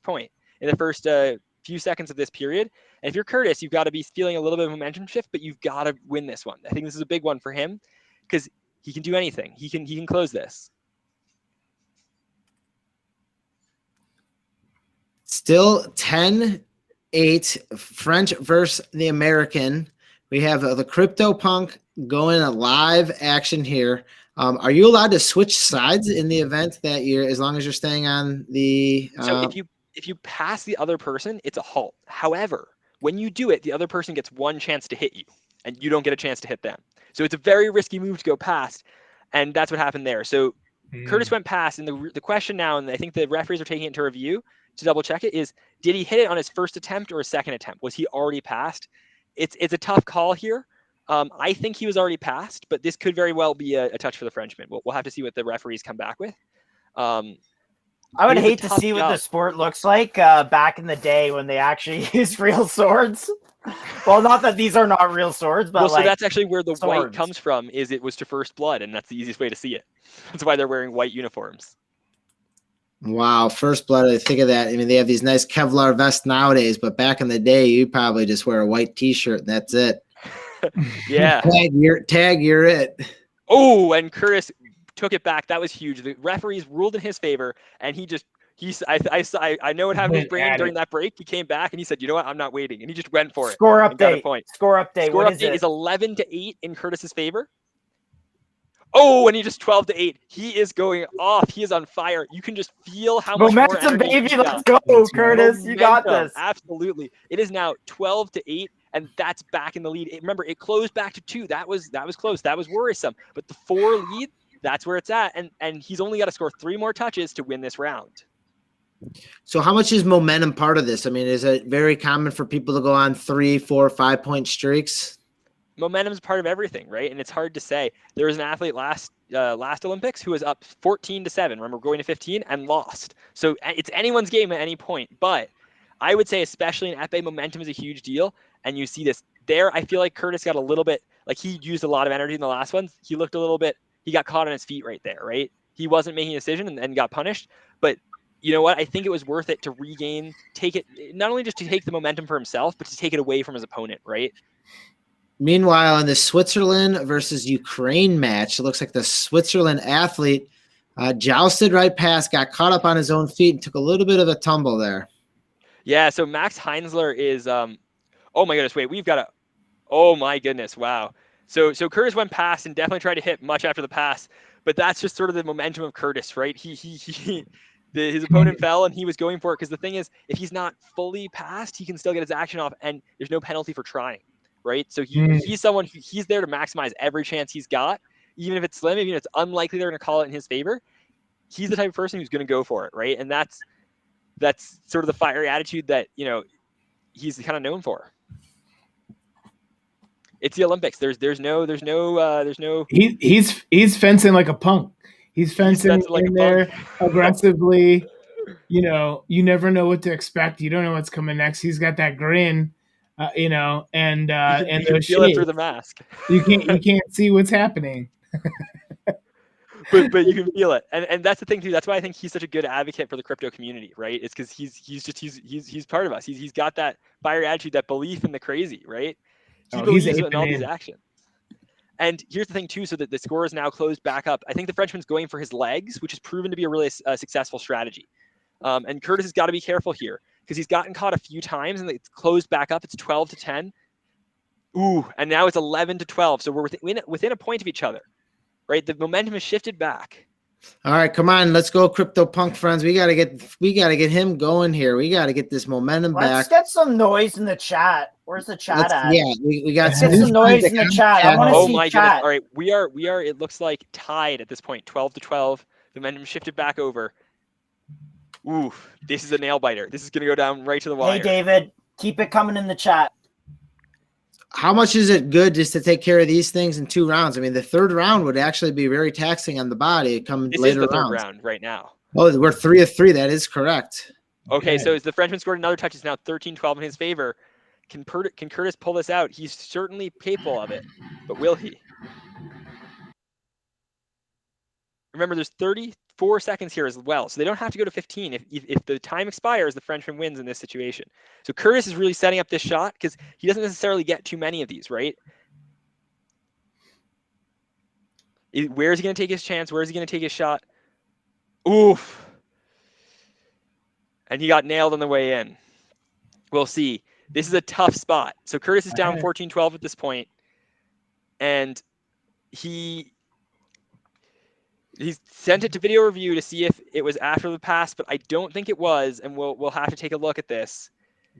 [SPEAKER 2] few seconds of this period. And if you're Curtis, you've got to be feeling a little bit of momentum shift, but you've got to win this one. I think this is a big one for him because he can do anything. He can close this.
[SPEAKER 1] Still 10-8 French versus the American. We have the CryptoPunk going a live action here. Are you allowed to switch sides in the event that as long as you're staying on the?
[SPEAKER 2] So if you pass the other person, it's a halt. However, when you do it, the other person gets one chance to hit you, and you don't get a chance to hit them. So it's a very risky move to go past, and that's what happened there. So Curtis went past, and the question now, and I think the referees are taking it to review to double check it, is did he hit it on his first attempt or his second attempt? Was he already passed? It's a tough call here. I think he was already passed, but this could very well be a touch for the Frenchman. We'll have to see what the referees come back with.
[SPEAKER 3] I would hate to see what the sport looks like back in the day when they actually used real swords. Well, not that these are not real swords, but
[SPEAKER 2] so that's actually where the white comes from. Is it was to first blood, and that's the easiest way to see it. That's why they're wearing white uniforms.
[SPEAKER 1] Wow, first blood. I think of that. I mean, they have these nice Kevlar vests nowadays, but back in the day, you probably just wear a white T-shirt and that's it.
[SPEAKER 2] Yeah.
[SPEAKER 1] Tag, you're it.
[SPEAKER 2] Oh, and Curtis took it back. That was huge. The referees ruled in his favor, and I know what happened to his brain during that break. He came back and he said, "You know what? I'm not waiting," and he just went for it.
[SPEAKER 3] Score update.
[SPEAKER 2] Got a point.
[SPEAKER 3] Score update.
[SPEAKER 2] Score update is 11-8 in Curtis's favor. Oh, and he just 12-8. He is going off. He is on fire. You can just feel how much
[SPEAKER 3] momentum,
[SPEAKER 2] more
[SPEAKER 3] baby. Let's go, Curtis. You got this.
[SPEAKER 2] Absolutely. It is now 12-8, and that's back in the lead. Remember, it closed back to 2. That was close. That was worrisome. But the 4 lead, that's where it's at, and he's only got to score 3 more touches to win this round.
[SPEAKER 1] So how much is momentum part of this? I mean, is it very common for people to go on 3, 4, 5 point streaks?
[SPEAKER 2] Momentum is part of everything, right? And it's hard to say. There was an athlete last Olympics who was up 14-7. Remember, going to 15 and lost. So it's anyone's game at any point. But I would say, especially in épée, momentum is a huge deal. And you see this there. I feel like Curtis got a little bit, like he used a lot of energy in the last one. He looked a little bit, he got caught on his feet right there, right? He wasn't making a decision and got punished. But you know what? I think it was worth it to take it, not only just to take the momentum for himself, but to take it away from his opponent, right?
[SPEAKER 1] Meanwhile, in the Switzerland versus Ukraine match, it looks like the Switzerland athlete jousted right past, got caught up on his own feet, and took a little bit of a tumble there.
[SPEAKER 2] Yeah, so Max Heinzler is oh my goodness, wait, we've got a oh my goodness, wow. So Curtis went past and definitely tried to hit much after the pass, but that's just sort of the momentum of Curtis, right? His opponent fell and he was going for it because the thing is, if he's not fully passed, he can still get his action off and there's no penalty for trying. Right, so he's someone he's there to maximize every chance he's got, even if it's slim, even if it's unlikely they're going to call it in his favor. He's the type of person who's going to go for it, right? And that's sort of the fiery attitude that he's kind of known for. It's the Olympics. There's no.
[SPEAKER 4] He's fencing like a punk. He's fencing like in there aggressively. You never know what to expect. You don't know what's coming next. He's got that grin. And
[SPEAKER 2] you
[SPEAKER 4] and
[SPEAKER 2] can feel it through the mask.
[SPEAKER 4] You can't see what's happening.
[SPEAKER 2] but you can feel it, and that's the thing too. That's why I think he's such a good advocate for the crypto community, right? It's because he's part of us. He's got that fire attitude, that belief in the crazy, right? He believes in all these actions. And here's the thing too, so that the score is now closed back up. I think the Frenchman's going for his legs, which has proven to be a really successful strategy. And Curtis has got to be careful here, because he's gotten caught a few times and it's closed back up. It's 12-10. Ooh, and now it's 11-12. So we're within a point of each other, right? The momentum has shifted back.
[SPEAKER 1] All right, come on, let's go, CryptoPunk friends. We gotta get him going here. We gotta get this momentum
[SPEAKER 3] Let's
[SPEAKER 1] back.
[SPEAKER 3] get some noise in the chat. Where's the chat at?
[SPEAKER 1] Yeah, we got
[SPEAKER 3] Let's get some noise in the chat. I want to
[SPEAKER 2] Oh
[SPEAKER 3] see
[SPEAKER 2] my
[SPEAKER 3] chat.
[SPEAKER 2] goodness. All right, we are, it looks like tied at this point, 12-12. The momentum shifted back over. Ooh, this is a nail biter. This is going to go down right to the wire.
[SPEAKER 3] Hey, David, keep it coming in the chat.
[SPEAKER 1] How much is it good just to take care of these things in 2 rounds? I mean, the third round would actually be very taxing on the body. Come
[SPEAKER 2] This
[SPEAKER 1] later
[SPEAKER 2] is the third
[SPEAKER 1] rounds.
[SPEAKER 2] round right now.
[SPEAKER 1] Oh, we're 3 of 3. That is correct.
[SPEAKER 2] Okay, so as the Frenchman scored another touch, it's now 13-12 in his favor. Can Curtis pull this out? He's certainly capable of it, but will he? Remember, there's 34 seconds here as well, so they don't have to go to 15. If the time expires, the Frenchman wins in this situation. So Curtis is really setting up this shot because he doesn't necessarily get too many of these, right? Where is he going to take his chance? Where is he going to take his shot? Oof. And he got nailed on the way in. We'll see. This is a tough spot. So Curtis is down 14-12 at this point, and he's sent it to video review to see if it was after the pass, but I don't think it was, and we'll have to take a look at this.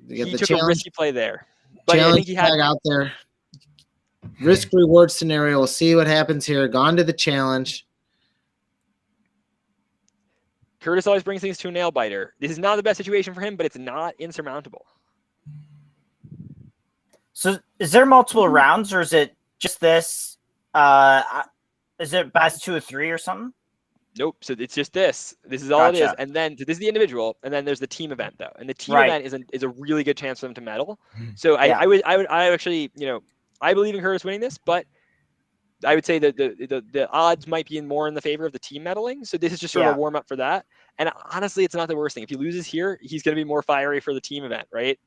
[SPEAKER 2] He took a risky play there, but I think he had
[SPEAKER 1] out there. Risk reward scenario. We'll see what happens here. Gone to the challenge.
[SPEAKER 2] Curtis always brings things to a nail biter. This is not the best situation for him, but it's not insurmountable.
[SPEAKER 3] So is there multiple rounds, or is it just this? Is it best 2 or 3 or something?
[SPEAKER 2] Nope. So it's just this. This is all it is. And then this is the individual, and then there's the team event though. And the team event is a really good chance for them to medal. So I would actually, I believe in Curtis winning this, but I would say that the odds might be more in the favor of the team medaling. So this is just sort of a warm up for that. And honestly, it's not the worst thing. If he loses here, he's going to be more fiery for the team event, right?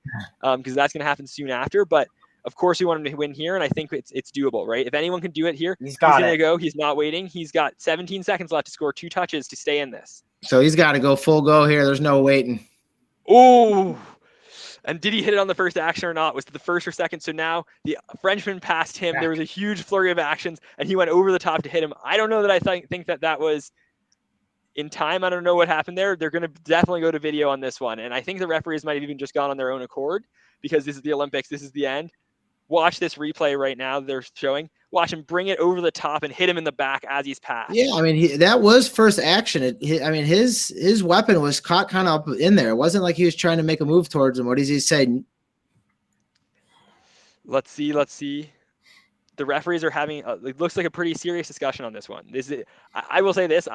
[SPEAKER 2] Because that's going to happen soon after. But of course, we want him to win here, and I think it's doable, right? If anyone can do it here, he's going to go. He's not waiting. He's got 17 seconds left to score 2 touches to stay in this.
[SPEAKER 1] So he's got to go full go here. There's no waiting.
[SPEAKER 2] Oh, and did he hit it on the first action or not? Was it the first or second? So now the Frenchman passed him. There was a huge flurry of actions, and he went over the top to hit him. I don't know that I think that was in time. I don't know what happened there. They're going to definitely go to video on this one, and I think the referees might have even just gone on their own accord because this is the Olympics. This is the end. Watch this replay right now. They're showing. Watch him bring it over the top and hit him in the back as he's passed.
[SPEAKER 1] Yeah, I mean that was first action. His weapon was caught kind of up in there. It wasn't like he was trying to make a move towards him. What does he say?
[SPEAKER 2] Let's see. The referees are having. It looks like a pretty serious discussion on this one. I will say this.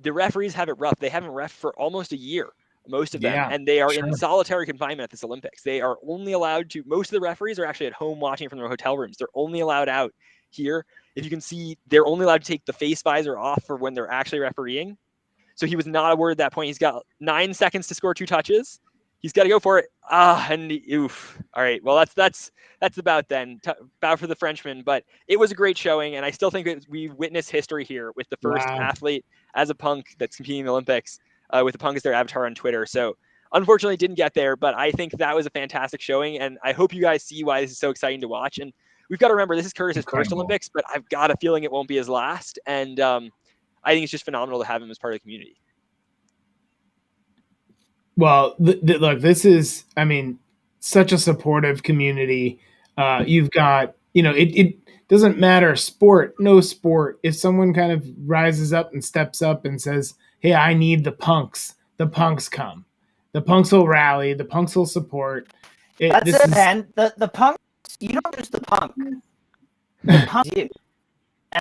[SPEAKER 2] The referees have it rough. They haven't reffed for almost a year. Most of them, and they are in solitary confinement at this Olympics. They are only allowed to, most of the referees are actually at home watching from their hotel rooms. They're only allowed out here. If you can see, they're only allowed to take the face visor off for when they're actually refereeing. So he was not a word at that point. He's got 9 seconds to score 2 touches. He's got to go for it. Oof. All right. Well, that's the bout then. Bout for the Frenchman, but it was a great showing, and I still think we've witnessed history here with the first athlete as a punk that's competing in the Olympics. With the punk as their avatar on Twitter. So unfortunately didn't get there, but I think that was a fantastic showing. And I hope you guys see why this is so exciting to watch. And we've got to remember, this is Curtis's first Olympics, but I've got a feeling it won't be his last. And I think it's just phenomenal to have him as part of the community.
[SPEAKER 4] Well, look, this is, such a supportive community. You've got, it doesn't matter sport, no sport. If someone kind of rises up and steps up and says, hey, I need the punks come. The punks will rally. The punks will support.
[SPEAKER 3] Man. The punks, you don't use the punk. The punk you.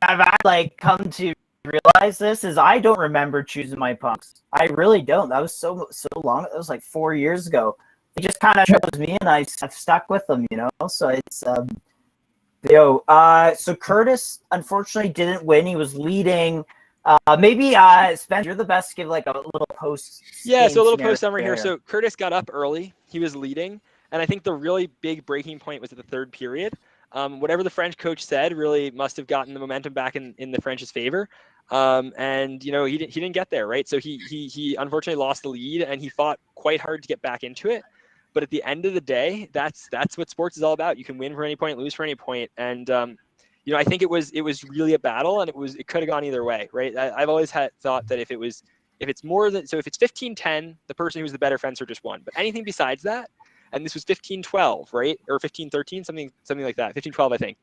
[SPEAKER 3] And I've come to realize this is I don't remember choosing my punks. I really don't. That was so long. It was 4 years ago. They just kind of chose me, and I've stuck with them, So it's so Curtis unfortunately didn't win. He was leading. Maybe Spencer, you're the best to give a little post.
[SPEAKER 2] Yeah, so a little post summary here. So Curtis got up early. He was leading, and I think the really big breaking point was at the third period. Whatever the French coach said really must have gotten the momentum back in the French's favor. And he didn't get there, right? So he unfortunately lost the lead, and he fought quite hard to get back into it. But at the end of the day, that's what sports is all about. You can win for any point, lose for any point, and I think it was really a battle, and it could have gone either way, right? I've always thought that if it's more than, so if it's 15-10, the person who's the better fencer just won. But anything besides that, and this was 15-12, right? Or 15-13, something like that. 15-12, I think.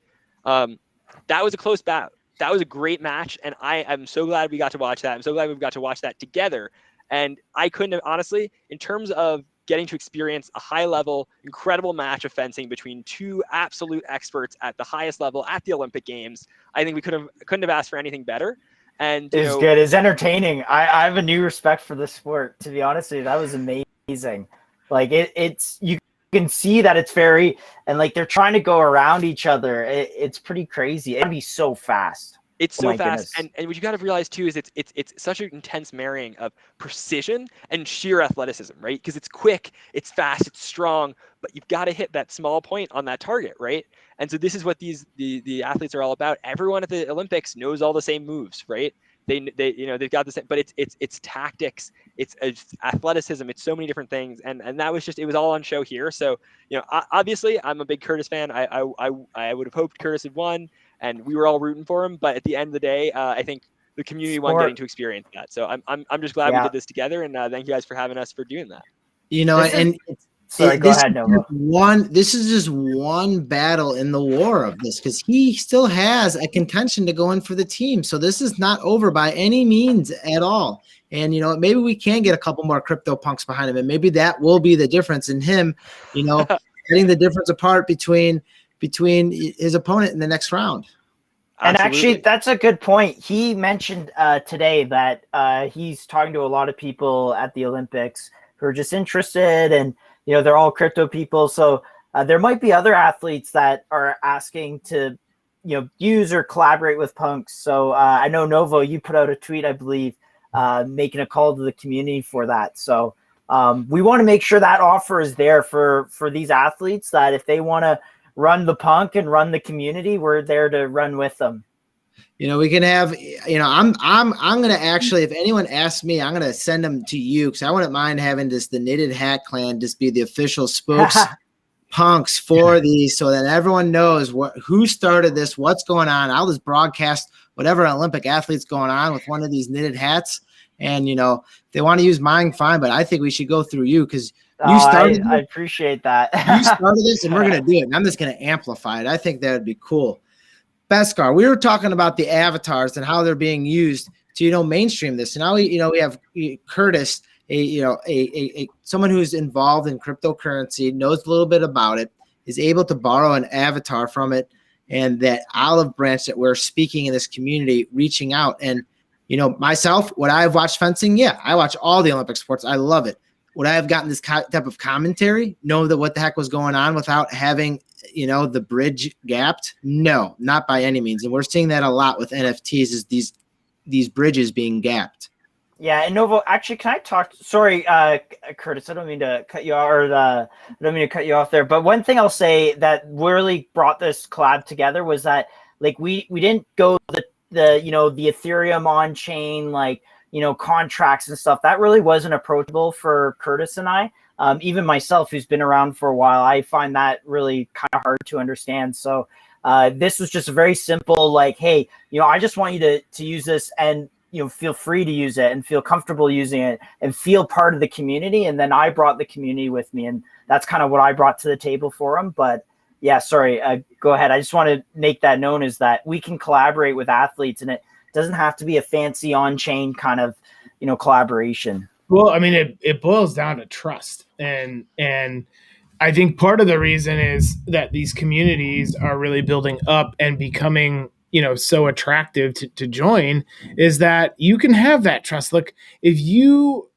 [SPEAKER 2] That was a close bout. That was a great match, and I'm so glad we got to watch that. I'm so glad we got to watch that together. And I couldn't have, honestly, in terms of getting to experience a high-level, incredible match of fencing between two absolute experts at the highest level at the Olympic Games, I think we couldn't have asked for anything better. And
[SPEAKER 3] it's good. It's entertaining. I have a new respect for this sport. To be honest with you, that was amazing. Like it's you can see that it's very, and like they're trying to go around each other. It's pretty crazy. It'd be so fast.
[SPEAKER 2] It's so fast, and what you got to realize too is it's such an intense marrying of precision and sheer athleticism, right? Because it's quick, it's fast, it's strong, but you've got to hit that small point on that target, right? And so this is what the athletes are all about. Everyone at the Olympics knows all the same moves, right? They've got the same, but it's tactics, it's athleticism, it's so many different things, and that was it was all on show here. So obviously I'm a big Curtis fan. I would have hoped Curtis had won, and we were all rooting for him. But at the end of the day, I think the community won getting to experience that. So I'm just glad we did this together, and thank you guys for having us for doing that.
[SPEAKER 3] Sorry, go ahead, Nova.
[SPEAKER 1] This is just one battle in the war of this, because he still has a contention to go in for the team. So this is not over by any means at all. And, maybe we can get a couple more CryptoPunks behind him, and maybe that will be the difference in him, getting the difference apart between his opponent in the next round.
[SPEAKER 3] And actually, that's a good point. He mentioned today that he's talking to a lot of people at the Olympics who are just interested, and they're all crypto people. So there might be other athletes that are asking to, use or collaborate with punks. So I know, Novo, you put out a tweet, I believe, making a call to the community for that. So we want to make sure that offer is there for these athletes, that if they want to run the punk and run the community, we're there to run with them.
[SPEAKER 1] We can have, I'm going to actually, if anyone asks me, I'm going to send them to you, because I wouldn't mind having the Knitted Hat Clan just be the official spokes punks for these, so that everyone knows who started this, what's going on. I'll just broadcast whatever Olympic athlete's going on with one of these knitted hats. And, if they want to use mine, fine, but I think we should go through you, because you started
[SPEAKER 3] I appreciate that.
[SPEAKER 1] You started this, and we're going to do it. And I'm just going to amplify it. I think that would be cool. Beskar, we were talking about the avatars and how they're being used to, mainstream this. And now we have Curtis, someone who's involved in cryptocurrency, knows a little bit about it, is able to borrow an avatar from it, and that olive branch that we're speaking in this community, reaching out. And, myself, what I've watched fencing, I watch all the Olympic sports. I love it. Would I have gotten this type of commentary, know that what the heck was going on without having, the bridge gapped? No, not by any means. And we're seeing that a lot with NFTs, is these bridges being gapped.
[SPEAKER 3] Yeah, and Novo, actually, can I talk? Sorry, Curtis, I don't mean to cut you off, I don't mean to cut you off there. But one thing I'll say that really brought this collab together was that, like, we didn't go the Ethereum on chain, like, contracts and stuff. That really wasn't approachable for Curtis and I. Even myself, who's been around for a while, I find that really kind of hard to understand. So this was just a very simple, like, hey, I just want you to use this, and feel free to use it and feel comfortable using it and feel part of the community. And then I brought the community with me, and that's kind of what I brought to the table for them. But yeah, sorry, go ahead. I just want to make that known, is that we can collaborate with athletes, and it doesn't have to be a fancy on-chain kind of, collaboration.
[SPEAKER 4] Well, I mean, it boils down to trust. And I think part of the reason is that these communities are really building up and becoming, so attractive to join, is that you can have that trust. Look, if you,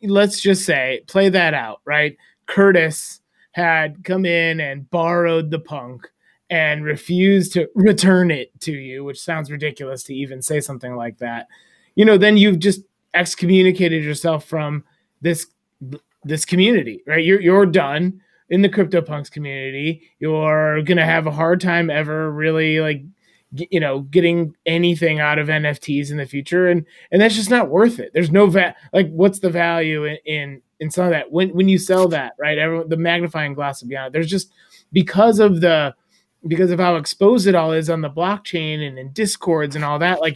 [SPEAKER 4] let's just say, play that out, right? Curtis had come in and borrowed the punk and refused to return it to you, which sounds ridiculous to even say something like that. Then you've just excommunicated yourself from this community, right? You're done in the CryptoPunks community. You're going to have a hard time ever really, like, getting anything out of NFTs in the future. And that's just not worth it. There's no what's the value in some of that when you sell that, right? The magnifying glass will be on it. There's just, because of the because of how exposed it all is on the blockchain and in discords and all that, like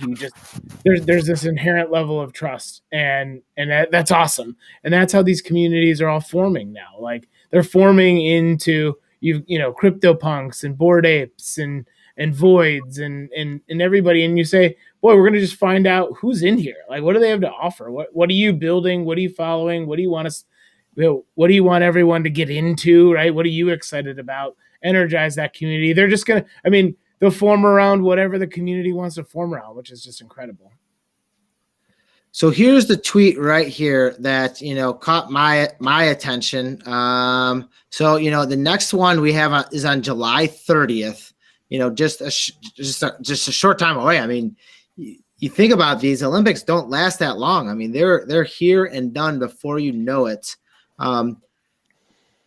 [SPEAKER 4] there's this inherent level of trust, and that's awesome. And that's how these communities are all forming now. Like they're forming into crypto punks and bored apes and voids and everybody. And you say, boy, we're going to just find out who's in here. Like, what do they have to offer? What are you building? What are you following? What do you want us? What do you want everyone to get into? Right? What are you excited about? Energize that community. They're just going to, they'll form around whatever the community wants to form around, which is just incredible.
[SPEAKER 1] So here's the tweet right here that, caught my attention. So, the next one we have is on July 30th, just a short time away. I mean, you think about these Olympics don't last that long. I mean, they're here and done before you know it.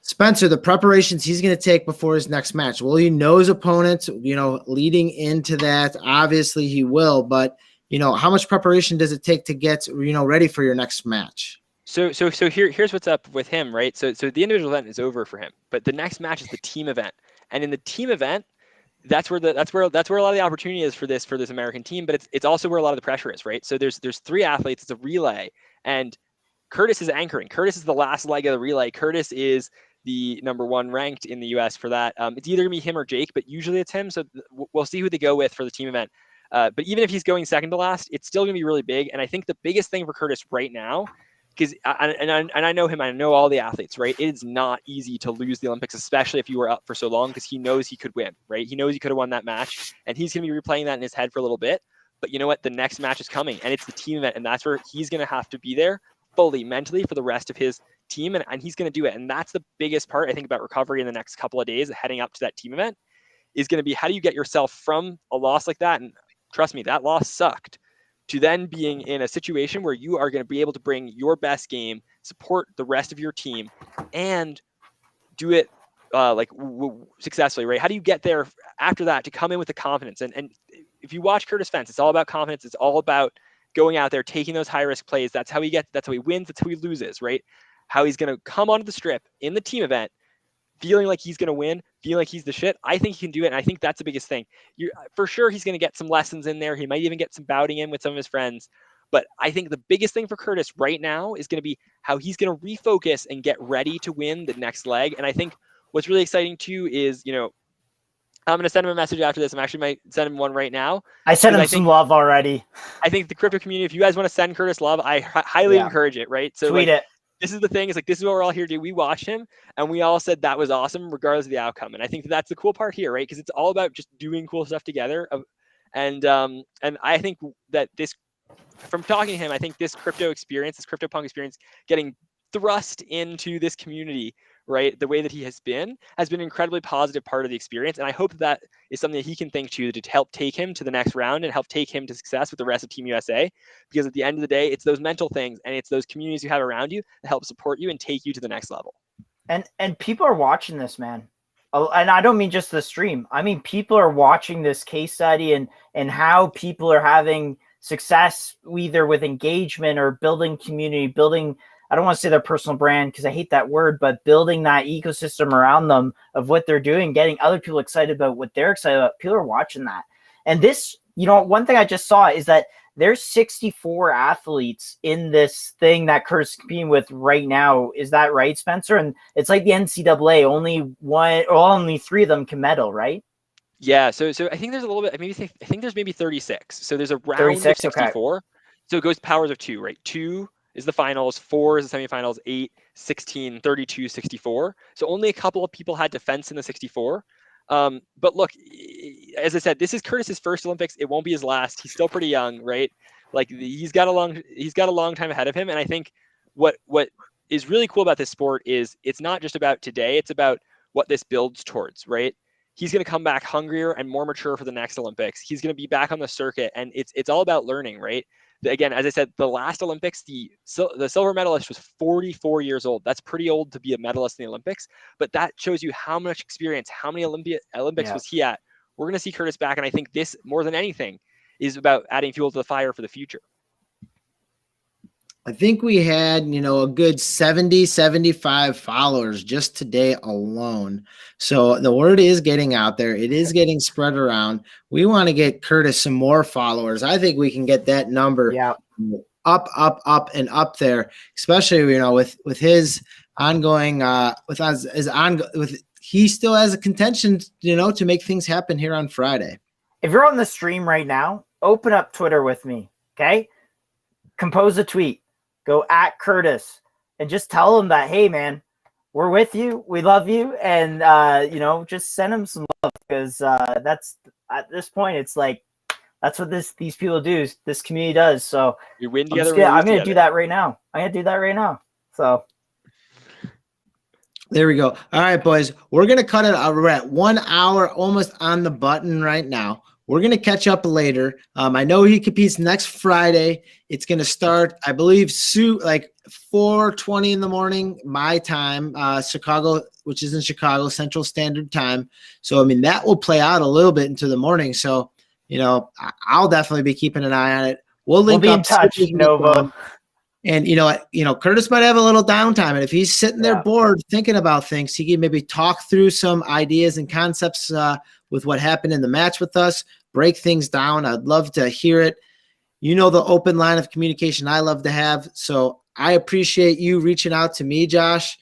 [SPEAKER 1] Spencer, the preparations he's going to take before his next match. Will he know his opponents, leading into that? Obviously he will, but how much preparation does it take to get, ready for your next match?
[SPEAKER 2] So here's what's up with him, right? So the individual event is over for him, but the next match is the team event. And in the team event, that's where a lot of the opportunity is for this American team, but it's also where a lot of the pressure is, right? So there's 3 athletes, it's a relay, and Curtis is anchoring. Curtis is the last leg of the relay. Curtis is the number 1 ranked in the US for that. It's either gonna be him or Jake, but usually it's him. So we'll see who they go with for the team event. But even if he's going second to last, it's still gonna be really big. And I think the biggest thing for Curtis right now, because I know him, I know all the athletes, right? It is not easy to lose the Olympics, especially if you were up for so long, because he knows he could win, right? He knows he could have won that match, and he's gonna be replaying that in his head for a little bit. But you know what? The next match is coming, and it's the team event, and that's where he's gonna have to be there fully mentally for the rest of his team, and he's going to do it. And that's the biggest part, I think, about recovery in the next couple of days heading up to that team event, is going to be how do you get yourself from a loss like that, and trust me, that loss sucked, to then being in a situation where you are going to be able to bring your best game, support the rest of your team, and do it successfully, right? How do you get there after that to come in with the confidence? And if you watch Curtis fence, it's all about confidence. It's all about going out there, taking those high risk plays. That's how he wins. That's how he loses, right? How he's going to come onto the strip in the team event, feeling like he's going to win, feeling like he's the shit. I think he can do it. And I think that's the biggest thing. For sure, he's going to get some lessons in there. He might even get some bouting in with some of his friends. But I think the biggest thing for Curtis right now is going to be how he's going to refocus and get ready to win the next leg. And I think what's really exciting too is, I'm going to send him a message after this. I'm actually might send him one right now.
[SPEAKER 3] I sent him some love already.
[SPEAKER 2] I think the crypto community, if you guys want to send Curtis love, I highly encourage it, right? So
[SPEAKER 3] tweet it.
[SPEAKER 2] This is the thing. It's like, this is what we're all here to do. We watched him and we all said that was awesome, regardless of the outcome. And I think that's the cool part here, right? Because it's all about just doing cool stuff together. And I think that from talking to him, I think this crypto punk experience, getting thrust into this community, right, the way that he has been an incredibly positive part of the experience. And I hope that is something that he can think to help take him to the next round and help take him to success with the rest of Team USA. Because at the end of the day, it's those mental things and it's those communities you have around you that help support you and take you to the next level.
[SPEAKER 3] And people are watching this, man. And I don't mean just the stream. I mean, people are watching this case study and how people are having success, either with engagement or building community, building, I don't want to say their personal brand because I hate that word, but building that ecosystem around them of what they're doing, getting other people excited about what they're excited about. People are watching that. And this, one thing I just saw is that there's 64 athletes in this thing that Curtis is competing with right now. Is that right, Spencer? And it's like the NCAA, only 3 of them can medal, right?
[SPEAKER 2] Yeah. So I think there's a little bit, I think there's maybe 36. So there's a round of 64. Okay. So it goes powers of 2, right? 2 is the finals, 4 is the semifinals, 8, 16, 32, 64. So only a couple of people had defense in the 64. But look, as I said, this is Curtis's first Olympics. It won't be his last. He's still pretty young, right? Like he's got a long time ahead of him. And I think what is really cool about this sport is it's not just about today. It's about what this builds towards, right? He's going to come back hungrier and more mature for the next Olympics. He's going to be back on the circuit, and it's all about learning, right? Again, as I said, the last Olympics, the silver medalist was 44 years old. That's pretty old to be a medalist in the Olympics, but that shows you how much experience, how many Olympics was he at. We're going to see Curtis back, and I think this, more than anything, is about adding fuel to the fire for the future.
[SPEAKER 1] I think we had, a good 70, 75 followers just today alone. So the word is getting out there. It is getting spread around. We want to get Curtis some more followers. I think we can get that number up, up, up, and up there, especially, with his ongoing, he still has a contention, to make things happen here on Friday.
[SPEAKER 3] If you're on the stream right now, open up Twitter with me. Okay. Compose a tweet. Go at Curtis and just tell him that, hey, man, we're with you. We love you. And, just send him some love because that's at this point, it's like that's what these people do. This community does. So
[SPEAKER 2] we win together.
[SPEAKER 3] I'm going to do that right now. So
[SPEAKER 1] there we go. All right, boys, we're going to cut it out. We're at 1 hour, almost on the button right now. We're going to catch up later. I know he competes next Friday. It's going to start, I believe, like 4:20 in the morning, my time, Chicago, which is in Chicago, Central Standard Time. So, that will play out a little bit into the morning. So, I'll definitely be keeping an eye on it. We'll link
[SPEAKER 3] be
[SPEAKER 1] up
[SPEAKER 3] in touch, Novo.
[SPEAKER 1] And, Curtis might have a little downtime. And if he's sitting there bored thinking about things, he can maybe talk through some ideas and concepts with what happened in the match with us, break things down. I'd love to hear it. The open line of communication I love to have. So I appreciate you reaching out to me, Josh.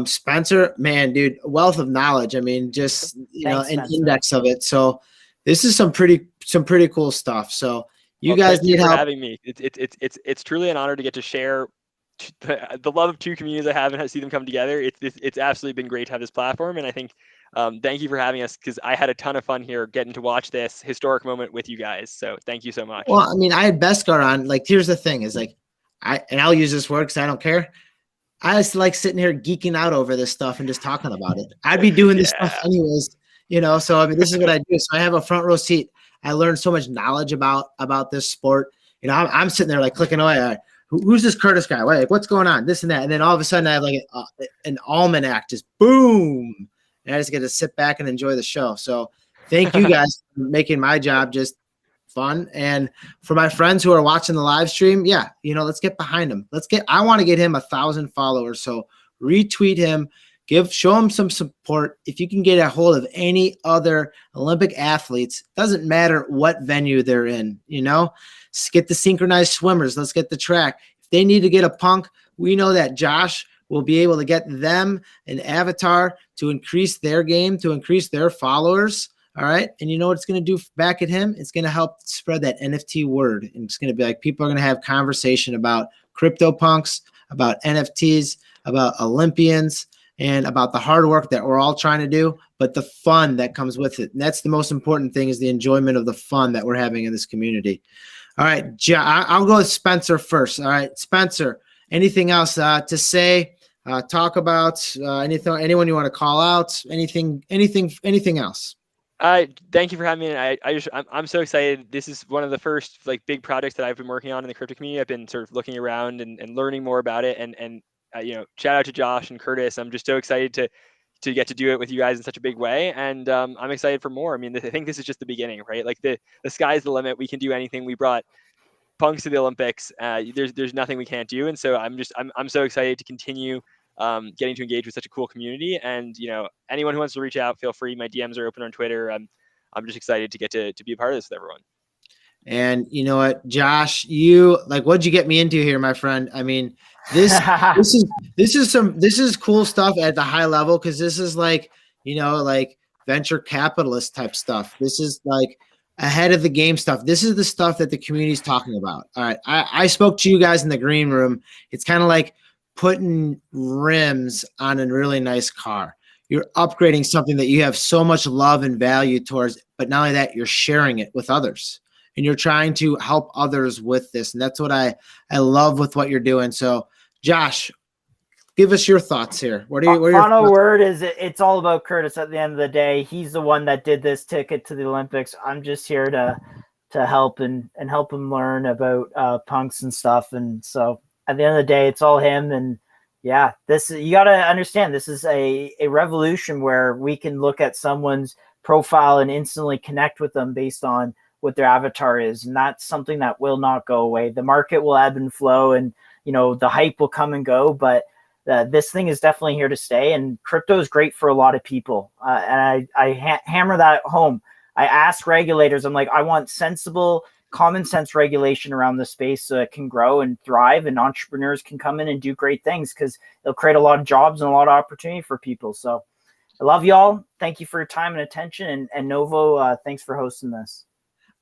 [SPEAKER 1] Spencer, man, dude, a wealth of knowledge. Thanks, an
[SPEAKER 3] Spencer.
[SPEAKER 1] Index of it. So this is some pretty cool stuff. So you guys need help.
[SPEAKER 2] For having me. It's truly an honor to get to share the love of two communities I have and see them come together. It's absolutely been great to have this platform. And I think, thank you for having us because I had a ton of fun here getting to watch this historic moment with you guys. So thank you so much.
[SPEAKER 1] Well, I had Beskar on. Like, here's the thing is like, I'll use this word because I don't care. I just like sitting here geeking out over this stuff and just talking about it. I'd be doing this stuff anyways, so this is what I do. So I have a front row seat. I learned so much knowledge about this sport. I'm sitting there like clicking away. Who's this Curtis guy? What's going on? This and that. And then all of a sudden I have like an almanac, just boom. And I just get to sit back and enjoy the show. So thank you guys for making my job just fun. And for my friends who are watching the live stream, let's get behind him. I want to get him 1,000 followers. So retweet him, show him some support. If you can get a hold of any other Olympic athletes, doesn't matter what venue they're in, let's get the synchronized swimmers. Let's get the track. If they need to get a punk, we know that Josh will be able to get them an avatar to increase their game, to increase their followers. All right. And you know what it's going to do back at him? It's going to help spread that NFT word. And it's going to be like people are going to have conversation about CryptoPunks, about NFTs, about Olympians, and about the hard work that we're all trying to do, but the fun that comes with it. And that's the most important thing, is the enjoyment of the fun that we're having in this community. All right. I'll go with Spencer first. All right. Spencer, anything else to say? Talk about anything, anyone you want to call out, anything else?
[SPEAKER 2] Thank you for having me. I'm so excited. This is one of the first big projects that I've been working on in the crypto community. I've been sort of looking around and learning more about it. And shout out to Josh and Curtis. I'm just so excited to get to do it with you guys in such a big way. And I'm excited for more. I think this is just the beginning, right? Like the sky's the limit. We can do anything. We brought punks to the Olympics. There's nothing we can't do. And so I'm so excited to continue getting to engage with such a cool community. And anyone who wants to reach out, feel free. My DMs are open on Twitter. I'm just excited to get to be a part of this with everyone.
[SPEAKER 1] And you know what, Josh, what'd you get me into here, my friend? This is cool stuff at the high level, because this is like venture capitalist type stuff. This is like ahead of the game stuff. This is the stuff that the community is talking about. All right. I spoke to you guys in the green room. It's kind of like putting rims on a really nice car. You're upgrading something that you have so much love and value towards, but not only that, you're sharing it with others. And you're trying to help others with this. And that's what I love with what you're doing. So, Josh, give us your thoughts here. What are your
[SPEAKER 3] final word is it's all about Curtis at the end of the day. He's the one that did this ticket to the Olympics. I'm just here to help and help him learn about punks and stuff. And so at the end of the day, it's all him. And yeah, you got to understand, this is a revolution where we can look at someone's profile and instantly connect with them based on what their avatar is. And that's something that will not go away. The market will ebb and flow, and the hype will come and go, but this thing is definitely here to stay, and crypto is great for a lot of people. And I hammer that home. I ask regulators, I'm like, I want sensible, common sense regulation around the space so it can grow and thrive, and entrepreneurs can come in and do great things, because it'll create a lot of jobs and a lot of opportunity for people. So I love y'all. Thank you for your time and attention. And Novo, thanks for hosting this.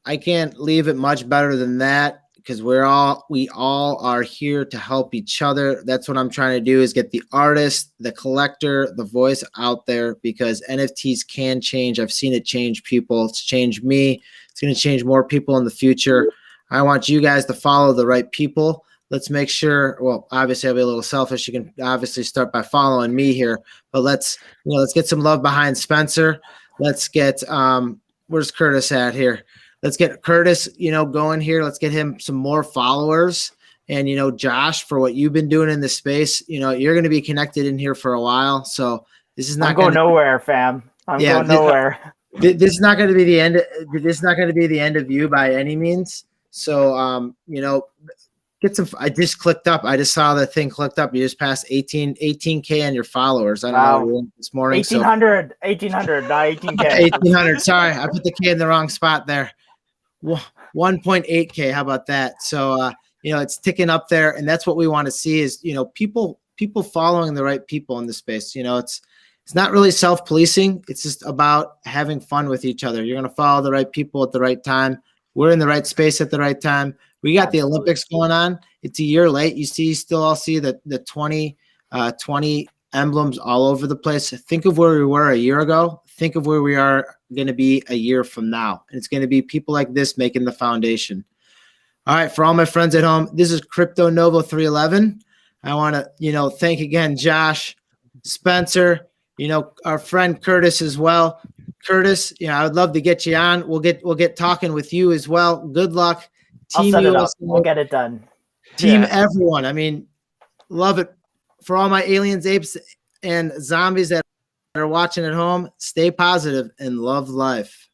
[SPEAKER 1] I can't leave it much better than that, because we all are here to help each other. That's what I'm trying to do, is get the artist, the collector, the voice out there, because NFTs can change. I've seen it change people. It's changed me. It's going to change more people in the future. I want you guys to follow the right people. Let's make sure, well, obviously I'll be a little selfish. You can obviously start by following me here, but let's get some love behind Spencer. Let's get, where's Curtis at here? Let's get Curtis, going here. Let's get him some more followers. And, Josh, for what you've been doing in this space, you're going to be connected in here for a while. So this is not
[SPEAKER 3] going nowhere, fam. I'm going nowhere.
[SPEAKER 1] This is not going to be the end. This is not going to be the end of you by any means. So, get some. I just clicked up. I just saw the thing clicked up. You just passed 18K on your followers. I don't know this morning.
[SPEAKER 3] 1800, not 18K.
[SPEAKER 1] 1800. Sorry, I put the K in the wrong spot there. 1.8K. How about that? So, it's ticking up there, and that's what we want to see is, people following the right people in the space. It's not really self-policing. It's just about having fun with each other. You're going to follow the right people at the right time. We're in the right space at the right time. We got the Olympics going on. It's a year late. You still all see the 2020 emblems all over the place. Think of where we were a year ago. Think of where we are going to be a year from now. And it's going to be people like this making the foundation. All right, for all my friends at home, this is Crypto Novo 311. I want to, thank again Josh, Spencer, our friend Curtis as well. Curtis, I would love to get you on. We'll get talking with you as well. Good luck.
[SPEAKER 3] Team USA, we'll get it done.
[SPEAKER 1] Team everyone. I mean, love it. For all my aliens, apes, and zombies that are watching at home, stay positive and love life.